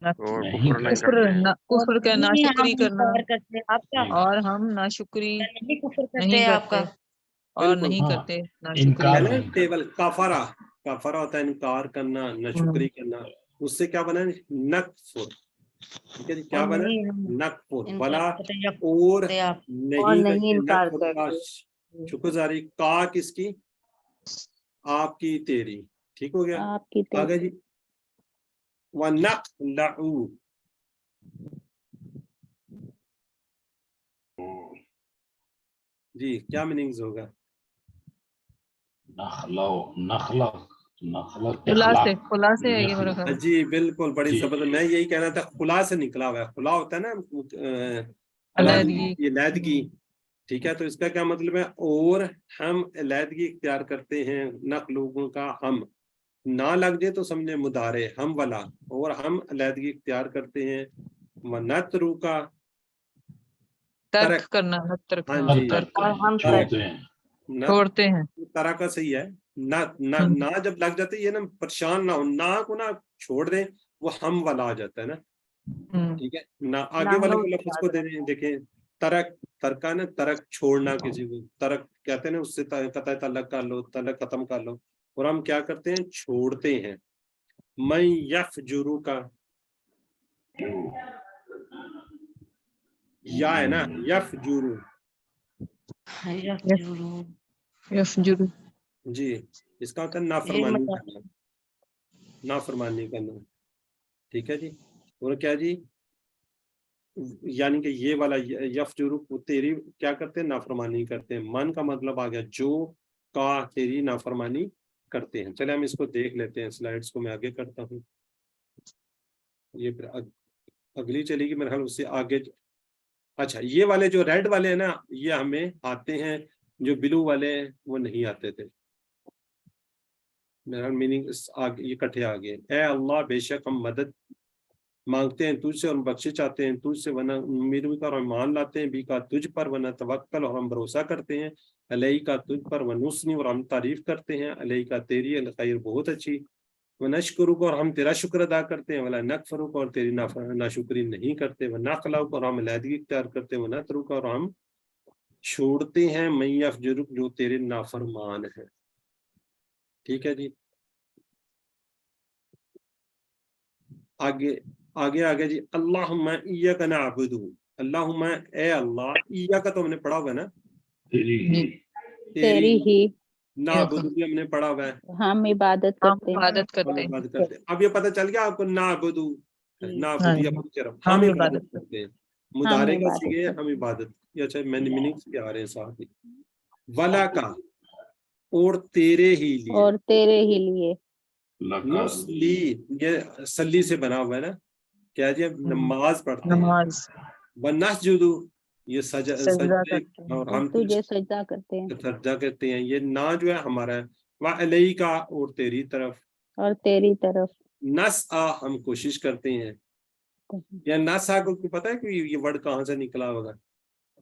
ना और नहीं कुफर नहीं करते। कुफ्र करते। ना कुफ्र का नहीं नाशुक्री हम करना, इनकार करते आपका, नहीं, और हम नाशुक्री नहीं कुफर करते नहीं हैं करते, आपका। और बिल्कुल। नहीं हाँ, करते नाशुक्री। इनकार पहले नहीं करते। टेबल काफरा, काफरा होता है इनकार करना, नाशुक्री करना, उससे क्या बना नकफुर। ठीक है जी, क्या और बना नहीं हम नकफुर, इनकार वला करते या और करते आप। नहीं करते, इनकार नकफुर का शुक्रगुजारी, का किसकी, आपकी तेरी, ठीक हो गया। आपकी तेरी। आगे जी व नखलउ, जी क्या मीनिंग्स होगा, नखलो, नखलक, नखलक खुला से, इखलाक, खुला से है ये मेरा नखलक। ख्याल। जी बिल्कुल, बड़ी जी। जबरदस्त, मैं यही कहना था, खुला से निकला हुआ है, खुला होता है ना अलैदगी। ये लैदगी, ठीक है। तो इसका क्या मतलब है, और हम अलैदगी इख्तियार करते हैं, नक लोगों का, हम ना लग जाए तो समझे मुदारे, हम वाला, और हम अलैदगी इख्तियार करते हैं, वनतरू का तर्क तरक, करना, तर्क, हाँ हाँ जी, तर्क, और हम तरक, छोड़ते हैं। न छोड़ते हैं। तरह का सही है, ना ना ना जब लग जाती है ना, परेशान ना हो, ना को ना छोड़ दें, वो हम वाला आ जाता है ना, ठीक है ना, आगे वाले को लफ्ज को दे दें, देखें तरक, तरका ना, तरक छोड़ना, किसी को तरक कहते हैं ना, उससे कतई तलक कर लो, तलक खत्म कर लो, और हम क्या करते हैं, छोड़ते हैं। मैं यफजुरु का या है ना, यफजुरु, यफजुरु, जी इसका होता है ये नाफरमानी मतलब करना, नाफरमानी करना, ठीक है जी। और क्या जी, यानी कि ये वाला यफजुरु को तेरी क्या करते हैं, नाफरमानी करते हैं, मन का मतलब आ गया जो, का तेरी नाफरमानी करते हैं। चले हम इसको देख लेते हैं, स्लाइड्स को मैं आगे करता हूँ, ये फिर अगली चलेगी मेरे ख्याल, उससे आगे। अच्छा, ये वाले जो रेड वाले हैं ना, ये हमें आते हैं, जो ब्लू वाले हैं वो नहीं आते थे, मेरा मीनिंग आगे ये इकट्ठे आ गए। ए अल्लाह, बेशक हम मदद मांगते हैं तुझसे और बख्शिश चाहते हैं तुझसे, वरना उम्मीद भी कर, हम मान लाते हैं भी का तुझ पर, वरना तवक्कल, और हम भरोसा करते हैं, अलई का तुझ पर, वनुस्नी, और हम तारीफ करते हैं, अलई का तेरी, अल खैर बहुत अच्छी, वनशकुरुक, और हम तेरा शुक्र अदा करते हैं, वला नकफरुक, और तेरी नाशुक्री नहीं करते, वनखलउक, और हम अलैदगी इख्तियार करते हैं, वनतरुक, और हम छोड़ते हैं, मैं यफजुरुक, जो तेरे नाफरमान है, ठीक है जी। आगे आगे आगे जी, अल्लाहुम्मा इय्याका नअबुदु, अल्लाहुम्मा ए अल्लाह, इय्याका तो हमने पढ़ा हुआ है ना, तेरी जी, तेरी ही नाबुदु भी हमने पढ़ा हुआ है, हम इबादत हम करते हैं। इबादत हम करते हैं। इबादत करते हैं। अब ये पता चल गया आपको, नाबुदु, हाँ नाबुदु या जी, मुजरब, हम हम इबादत इबादत करते करते हैं, हम मुदारे का इबादत सीखे करते हम इबादत, ये अच्छा मैंने मीनिंग्स भी आ रहे हैं साथ ही। वला का, और तेरे ही हैं। लिए, और तेरे ही लिए। लका, नुस्ली, ये सल्ली से बना हुआ है ना, क्या जी, नमाज पढ़ते हैं, नमाज, वनस्जुदु, ये सजदा सजदे, करते हैं। और और हम तुझे सजदा करते हैं। सजदा करते हैं, ये ना जो है हमारा है, वह अलई का, और तेरी तरफ, और तेरी तरफ। नस आ, हम कोशिश करते हैं, या नस आ को पता है कि ये वर्ड कहाँ से निकला होगा,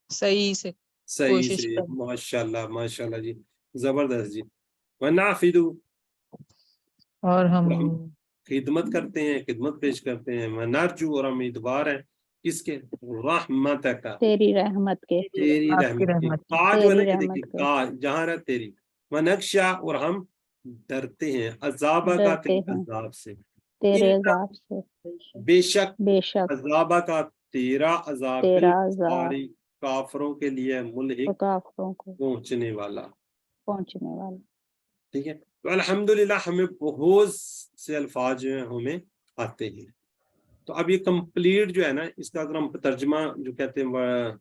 सही से सही कोशिश से, करना, माशाल्लाह माशाल्लाह जी, जबरदस्त जी। वनाफिदु, और हम और हम खिदमत करते हैं, खिदमत पेश करते हैं, वनरजू, और हम उम्मीदवार हैं किसके, रहमत का, तेरी रहमत के। तेरी आपकी रहमत की, रहमत की। का जो है ना, तेरी ये रहमत देखिए के। का जहाँ रहा तेरी, वनक्शा, और हम डरते हैं, अजाबा का, डरते तेरे हैं अजाब से, तेरे इन अजाब से। बेशक, बेशक अजाबा का तेरा अजाब, तेरा बिल अजाब सारी काफरों के लिए मुल्हिक, काफरों को पहुंचने वाला, पहुंचने वाला। ठीक है। तो अल्हम्दुलिल्लाह हमें बहुत से अल्फाज जो हैं हमें आते हैं। तो अब ये कंप्लीट जो है ना, इसका अगर हम तर्जमा जो कहते हैं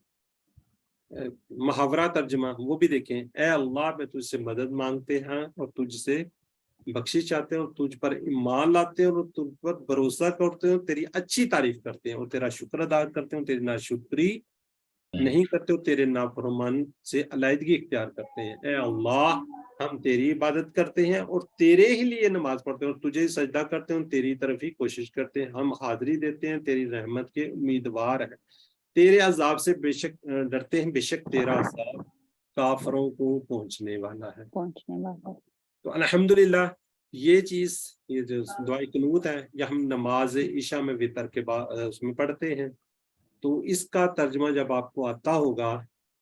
मुहावरा तर्जमा, वो भी देखें, ए अल्लाह, मैं तुझसे मदद मांगते हैं और तुझसे बख्शिश चाहते हैं, और तुझ पर ईमान लाते हैं, और तुझ पर भरोसा करते हैं, तेरी अच्छी तारीफ करते हैं, और तेरा शुक्र अदा करते हैं, तेरी नाशुक्री नहीं करते हो, तेरे नाफरमान से अलैदगी इख्तियार करते हैं। ए अल्लाह, हम तेरी इबादत करते हैं और तेरे ही लिए नमाज पढ़ते हैं, और तुझे सजदा करते हैं, और तेरी तरफ ही कोशिश करते हैं, हम हाजिरी देते हैं, तेरी रहमत के उम्मीदवार हैं, तेरे अजाब से बेशक डरते हैं, बेशक तेरा अजाब काफरों को पहुंचने वाला है। पहुंचने वाला। तो अल्हम्दुलिल्लाह یہ چیز یہ جو دعائے قنوت ہے یہ ہم نماز عشاء میں وطر کے بعد اس میں پڑھتے ہیں. تو اس کا ترجمہ جب آپ کو آتا ہوگا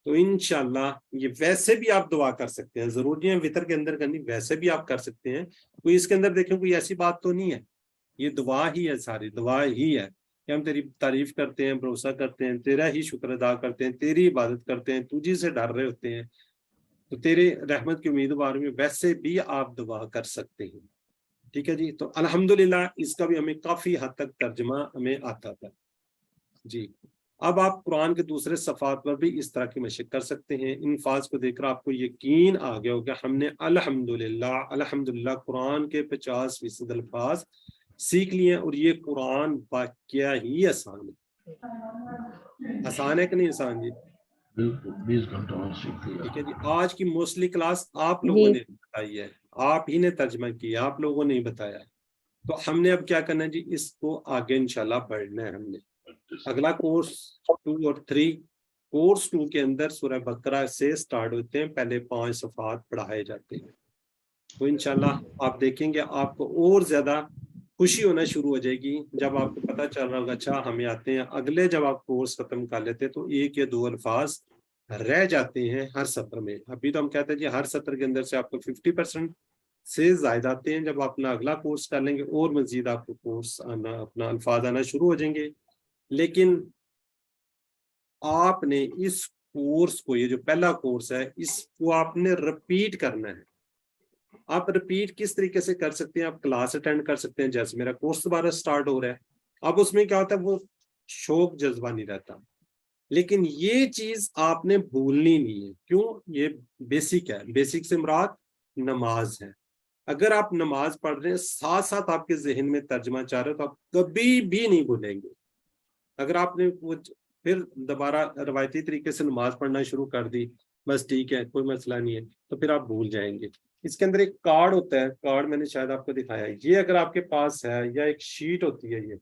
تو انشاءاللہ یہ ویسے بھی آپ دعا کر سکتے ہیں, ضروری ہے وطر کے اندر کرنی, ویسے بھی آپ کر سکتے ہیں. کوئی اس کے اندر دیکھیں کوئی ایسی بات تو نہیں ہے, یہ دعا ہی ہے, ساری دعا ہی ہے کہ ہم تیری تعریف کرتے ہیں, بھروسہ کرتے ہیں, تیرا ہی شکر ادا کرتے ہیں, تیری عبادت کرتے ہیں, تجھی سے ڈر رہے ہوتے ہیں. تو تیرے رحمت کی امیدوار میں ویسے بھی آپ دعا کر سکتے ہیں. ٹھیک ہے جی. تو الحمدللہ اس کا بھی ہمیں کافی حد تک ترجمہ ہمیں آتا تھا جی. اب آپ قرآن کے دوسرے صفحات پر بھی اس طرح کی مشق کر سکتے ہیں. ان الفاظ کو دیکھ کر آپ کو یقین آ گیا ہوگا ہم نے الحمدللہ قرآن کے 50% الفاظ سیکھ لیے ہیں, اور یہ قرآن واقعہ ہی آسان ہے. آسان ہے کہ نہیں آسان جی؟ بالکل 20 گھنٹوں میں سیکھ لیا. ٹھیک ہے جی. آج کی موسٹلی کلاس آپ لوگوں جی نے بتائی ہے, آپ ہی نے ترجمہ کیا, آپ لوگوں نے ہی بتایا. تو ہم نے اب کیا کرنا ہے جی, اس کو آگے انشاءاللہ بڑھنا ہے. ہم نے اگلا کورس 2 اور 3, کورس 2 کے اندر سورہ بقرہ سے سٹارٹ ہوتے ہیں, پہلے 5 صفحات پڑھائے جاتے ہیں. تو انشاءاللہ آپ دیکھیں گے آپ کو اور زیادہ خوشی ہونا شروع ہو جائے گی جب آپ کو پتہ چل رہا ہوگا اچھا ہمیں آتے ہیں. اگلے جب آپ کورس ختم کر لیتے تو 1 یا 2 الفاظ رہ جاتے ہیں ہر سطر میں. ابھی تو ہم کہتے ہیں جی ہر سطر کے اندر سے آپ کو 50% سے زائد آتے ہیں. جب آپ اپنا اگلا کورس کر لیں گے اور مزید آپ کو کورس آنا, اپنا الفاظ آنا شروع ہو جائیں گے. لیکن آپ نے اس کورس کو, یہ جو پہلا کورس ہے, اس کو آپ نے رپیٹ کرنا ہے. آپ رپیٹ کس طریقے سے کر سکتے ہیں؟ آپ کلاس اٹینڈ کر سکتے ہیں, جیسے میرا کورس دوبارہ سٹارٹ ہو رہا ہے. اب اس میں کیا ہوتا ہے, وہ شوق جذبہ نہیں رہتا. لیکن یہ چیز آپ نے بھولنی نہیں ہے. کیوں؟ یہ بیسک ہے. بیسک سے مراد نماز ہے. اگر آپ نماز پڑھ رہے ہیں ساتھ ساتھ آپ کے ذہن میں ترجمہ چاہ رہے ہو تو آپ کبھی بھی نہیں بھولیں گے. اگر آپ نے وہ پھر دوبارہ روایتی طریقے سے نماز پڑھنا شروع کر دی, بس ٹھیک ہے کوئی مسئلہ نہیں ہے, تو پھر آپ بھول جائیں گے. اس کے اندر ایک کارڈ ہوتا ہے, کارڈ میں نے شاید آپ کو دکھایا ہے, یہ اگر آپ کے پاس ہے, یا ایک شیٹ ہوتی ہے, یہ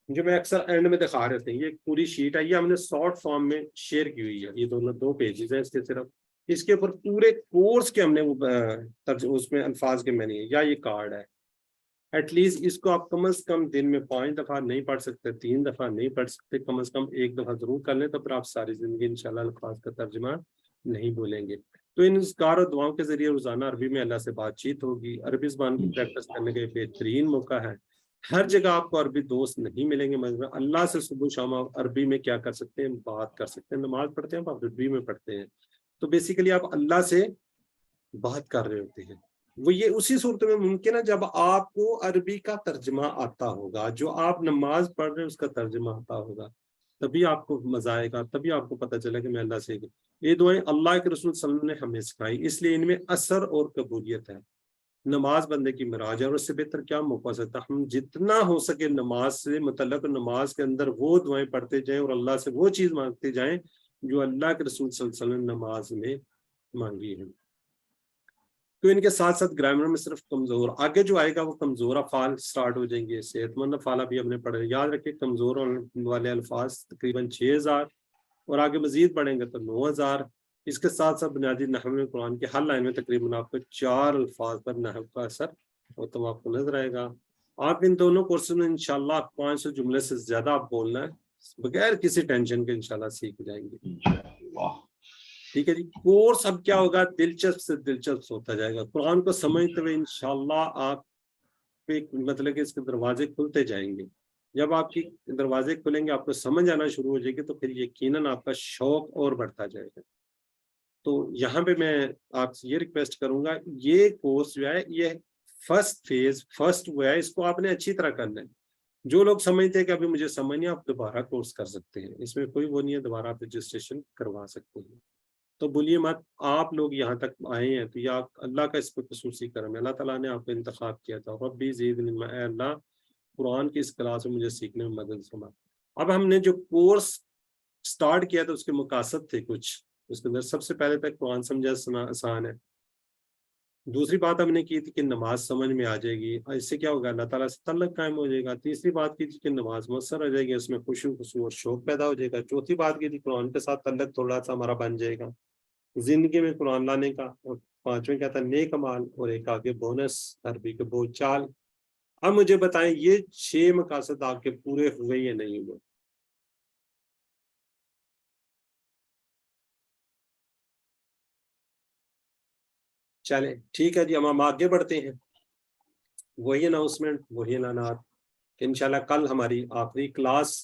جو میں اکثر اینڈ میں دکھا رہے تھے, یہ ایک پوری شیٹ ہے, یہ ہم نے شارٹ فارم میں شیئر کی ہوئی ہے. یہ دونوں 2 پیجز ہیں اس کے, صرف اس کے اوپر پورے کورس کے ہم نے اس میں الفاظ کے میں نہیں ہے, یا یہ کارڈ ہے. ایٹ لیسٹ اس کو آپ کم از کم دن میں 5 دفعہ نہیں پڑھ سکتے, 3 دفعہ نہیں پڑھ سکتے, کم از کم 1 دفعہ ضرور کر لیں, تو پھر آپ ساری زندگی انشاءاللہ الفاظ کا ترجمہ نہیں بولیں گے. تو ان اذکار اور دعاؤں کے ذریعے روزانہ عربی میں اللہ سے بات چیت ہوگی. عربی زبان کی پریکٹس کرنے کا بہترین موقع ہے. ہر جگہ آپ کو عربی دوست نہیں ملیں گے, مگر اللہ سے صبح شام آپ عربی میں کیا کر سکتے ہیں, بات کر سکتے ہیں. نماز پڑھتے ہیں آپ عربی میں پڑھتے ہیں, تو بیسیکلی آپ اللہ سے بات کر رہے ہوتے ہیں. وہ یہ اسی صورت میں ممکن ہے جب آپ کو عربی کا ترجمہ آتا ہوگا, جو آپ نماز پڑھ رہے ہیں اس کا ترجمہ آتا ہوگا, تبھی آپ کو مزہ آئے گا, تبھی آپ کو پتہ چلے کہ میں اللہ سے. یہ دعائیں اللہ کے رسول صلی اللہ علیہ وسلم نے ہمیں سکھائی, اس لیے ان میں اثر اور قبولیت ہے. نماز بندے کی معراج ہے, اور اس سے بہتر کیا موقع سکتا. ہم جتنا ہو سکے نماز سے متعلق نماز کے اندر وہ دعائیں پڑھتے جائیں, اور اللہ سے وہ چیز مانگتے جائیں جو اللہ کے رسول صلی اللہ علیہ وسلم نے نماز میں مانگی ہے. تو ان کے ساتھ ساتھ گرامر میں صرف کمزور, آگے جو آئے گا وہ کمزور افعال سٹارٹ ہو جائیں گے. صحت مند افعال بھی ہم نے پڑھے. یاد رکھیں کمزور والے الفاظ تقریباً 6000, اور آگے مزید پڑھیں گے تو 9000. اس کے ساتھ ساتھ بنیادی نحو میں قرآن کی ہر لائن میں تقریباً آپ کو 4 الفاظ پر نحو کا اثر تو آپ کو نظر آئے گا. آپ ان دونوں کورسز میں انشاءاللہ 500 جملے سے زیادہ آپ بولنا ہے بغیر کسی ٹینشن کے, انشاءاللہ سیکھ جائیں گے. ٹھیک ہے جی. کورس اب کیا ہوگا, دلچسپ سے دلچسپ ہوتا جائے گا. قرآن کو سمجھتے ہوئے انشاءاللہ آپ پہ مطلب کہ اس کے دروازے کھلتے جائیں گے. جب آپ کی دروازے کھلیں گے, آپ کو سمجھ آنا شروع ہو جائے گی, تو پھر یقیناً آپ کا شوق اور بڑھتا جائے گا. تو یہاں پہ میں آپ سے یہ ریکویسٹ کروں گا, یہ کورس جو ہے یہ فرسٹ ہوا ہے, اس کو آپ نے اچھی طرح کرنا ہے. جو لوگ سمجھتے ہیں کہ ابھی مجھے سمجھ نہیں, آپ دوبارہ کورس کر سکتے ہیں, اس میں کوئی وہ نہیں ہے, دوبارہ آپ رجسٹریشن کروا سکتے ہیں. تو بولیے مت, آپ لوگ یہاں تک آئے ہیں تو یہ اللہ کا اس پہ خصوصی کرم ہے. اللہ تعالیٰ نے آپ کو انتخاب کیا تھا. ربی زیدنی علما, اے اللہ قرآن کی اس کلاس میں مجھے سیکھنے میں مدد فرما. اب ہم نے جو کورس سٹارٹ کیا تھا اس کے مقاصد تھے کچھ. اس کے اندر سب سے پہلے تک قرآن سمجھنا آسان ہے. دوسری بات ہم نے کی تھی کہ نماز سمجھ میں آ جائے گی, اس سے کیا ہوگا, اللہ تعالیٰ سے تعلق قائم ہو جائے گا. تیسری بات کی تھی کہ نماز مؤثر ہو جائے گی, اس میں خوشی اور شوق پیدا ہو جائے گا. چوتھی بات کی تھی قرآن کے ساتھ تعلق تھوڑا سا ہمارا بن جائے گا. زندگی میں قرآن لانے کا، اور 5ویں کیا تھا نیک عمال، اور ایک آگے بونس عربی کے بول چال۔ اب مجھے بتائیں یہ 6 مقاصد آپ کے پورے ہوئے یا نہیں ہوئے؟ چلیں ٹھیک ہے جی، ہم آگے بڑھتے ہیں۔ وہی اناؤنسمنٹ، وہی اعلانات کہ انشاءاللہ کل ہماری آخری کلاس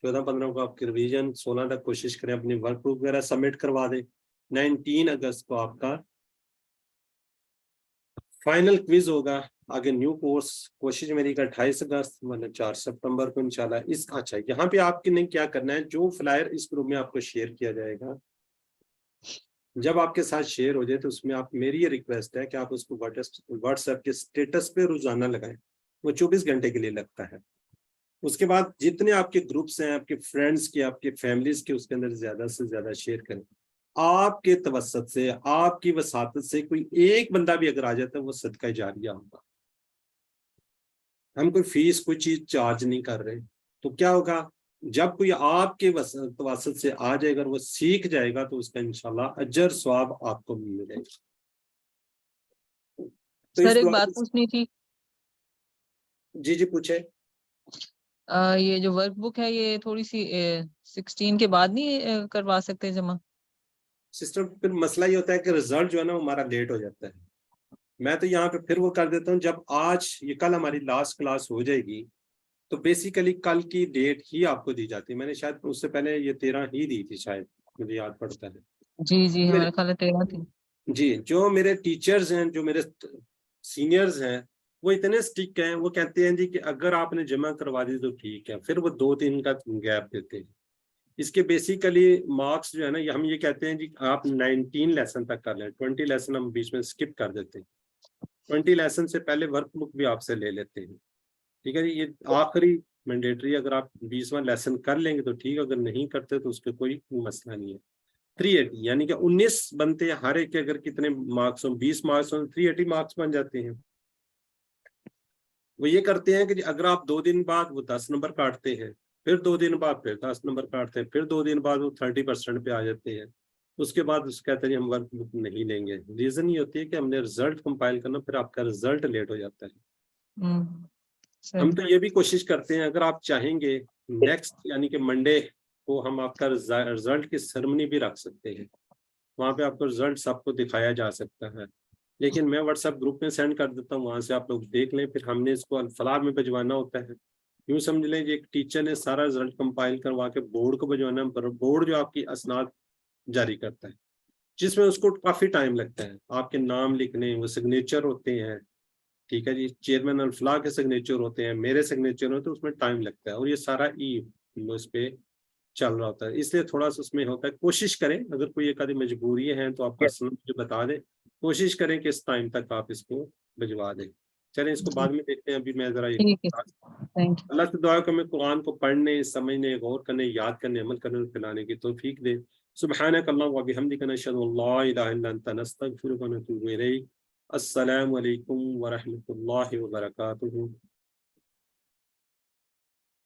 14-15 کو آپ کی ریویژن، 16 تک کوشش کریں اپنی ورک بک وغیرہ سبمٹ کروا دیں۔ 19 اگست کو آپ کا فائنل کوئز ہوگا، آگے نیو کورس کوشش میری کا 28 اگست ورنہ 4 ستمبر کو انشاءاللہ۔ اس اچھا یہاں پہ آپ نے کیا کرنا ہے، جو فلائر اس گروپ میں آپ کو شیئر کیا جائے گا، جب آپ کے ساتھ شیئر ہو جائے تو اس میں آپ، میری یہ ریکویسٹ ہے کہ آپ اس کو واٹس ایپ کے سٹیٹس پہ روزانہ لگائیں، وہ 24 گھنٹے کے لیے لگتا ہے۔ اس کے بعد جتنے آپ کے گروپس ہیں، آپ کے فرینڈس کے، آپ کے فیملیز کے، اس کے اندر زیادہ سے زیادہ شیئر کریں۔ آپ کے توسط سے، آپ کی وساطت سے کوئی ایک بندہ بھی اگر آ جاتا ہے وہ صدقہ جاریہ ہوگا۔ ہم کوئی فیس کوئی چیز چارج نہیں کر رہے، تو کیا ہوگا جب کوئی آپ کے توسط سے آ جائے گا، وہ سیکھ جائے گا، تو اس کا انشاءاللہ اجر ثواب آپ کو ملے گا۔ تو سر اس ایک دعا بات پوچھنی تھی، جی پوچھے۔ یہ جو ورک بک ہے یہ تھوڑی سی 16 کے بعد نہیں کروا سکتے جمع؟ سسٹم پھر مسئلہ یہ ہوتا ہے کہ رزلٹ جو ہے نا وہ ہمارا لیٹ ہو جاتا ہے۔ میں تو یہاں پہ پھر وہ کر دیتا ہوں، جب آج یہ کل ہماری لاسٹ کلاس ہو جائے گی تو بیسیکلی کل کی ڈیٹ ہی آپ کو دی جاتی ہے۔ میں نے شاید اس سے پہلے یہ 13 ہی دی تھی، شاید مجھے یاد پڑتا ہے۔ جی ہمارا خیال ہے 13 تھی۔ جی جو میرے ٹیچرز ہیں، جو میرے سینئرز ہیں، وہ اتنے سٹک ہیں، وہ کہتے ہیں جی کہ اگر آپ نے جمع کروا دی تو ٹھیک ہے، پھر وہ 2-3 کا گیپ دیتے ہیں۔ اس کے بیسیکلی مارکس جو ہے نا، ہم یہ کہتے ہیں جی آپ 19 لیسن تک کر لیں، 20 لیسن ہم بیچ میں سکپ کر دیتے ہیں۔ 20 لیسن سے پہلے ورک بک بھی آپ سے لے لیتے ہیں، ٹھیک ہے جی۔ یہ آخری مینڈیٹری، اگر آپ 20واں لیسن کر لیں گے تو ٹھیک، اگر نہیں کرتے تو اس پہ کوئی مسئلہ نہیں ہے۔ 380 یعنی کہ 19 بنتے ہیں، ہر ایک کے اگر کتنے مارکس ہوں، 20 مارکس ہوں، 380 مارکس بن جاتے ہیں۔ وہ یہ کرتے ہیں کہ جی اگر آپ 2 دن بعد وہ 10 نمبر کاٹتے ہیں، پھر 2 دن بعد پھر 10 نمبر کاٹتے ہیں، پھر 2 دن بعد وہ 30% پہ آ جاتے ہیں، اس کے بعد اس کہتے ہیں ہم ورک بک نہیں لیں گے۔ ریزن یہ ہوتی ہے کہ ہم نے رزلٹ کمپائل کرنا، پھر آپ کا رزلٹ لیٹ ہو جاتا ہے۔ ہم تو یہ بھی کوشش کرتے ہیں، اگر آپ چاہیں گے نیکسٹ یعنی کہ منڈے کو ہم آپ کا رزلٹ کی سرمنی بھی رکھ سکتے ہیں، وہاں پہ آپ کو رزلٹ سب کو دکھایا جا سکتا ہے، لیکن میں واٹس ایپ گروپ میں سینڈ کر دیتا ہوں، وہاں سے آپ لوگ دیکھ لیں۔ پھر ہم نے اس کو الفلاح میں بھجوانا ہوتا ہے، یوں سمجھ لیں کہ ایک ٹیچر نے سارا رزلٹ کمپائل کروا کے بورڈ کو بھجوانا ہے، بورڈ جو آپ کی اسناد جاری کرتا ہے، جس میں اس کو کافی ٹائم لگتا ہے، آپ کے نام لکھنے، وہ سگنیچر ہوتے ہیں، ٹھیک ہے جی، چیئرمین الفلاح کے سگنیچر ہوتے ہیں، میرے سگنیچر ہوتے ہیں، اس میں ٹائم لگتا ہے، اور یہ سارا اس پہ چل رہا ہوتا ہے، اس لیے تھوڑا سا اس میں ہوتا ہے۔ کوشش کریں، اگر کوئی ایک آدھی مجبوری ہے تو آپ پرسنل مجھے بتا دیں، کوشش کریں کہ اس ٹائم تک آپ اس کو بھجوا دیں۔ چلیں اس کو بعد میں دیکھتے ہیں، ابھی میں ذرا ٹھیک ہے، تھینک یو۔ اللہ سے دعا کہ ہمیں قرآن کو پڑھنے، سمجھنے، غور کرنے، یاد کرنے، عمل کرنے اور پھیلانے کی توفیق دے۔ سبحانک اللہم و بحمدک، نشہد ان لا الہ الا انت، نستغفرک و نتوب الیک۔ السلام علیکم ورحمۃ اللہ وبرکاتہ۔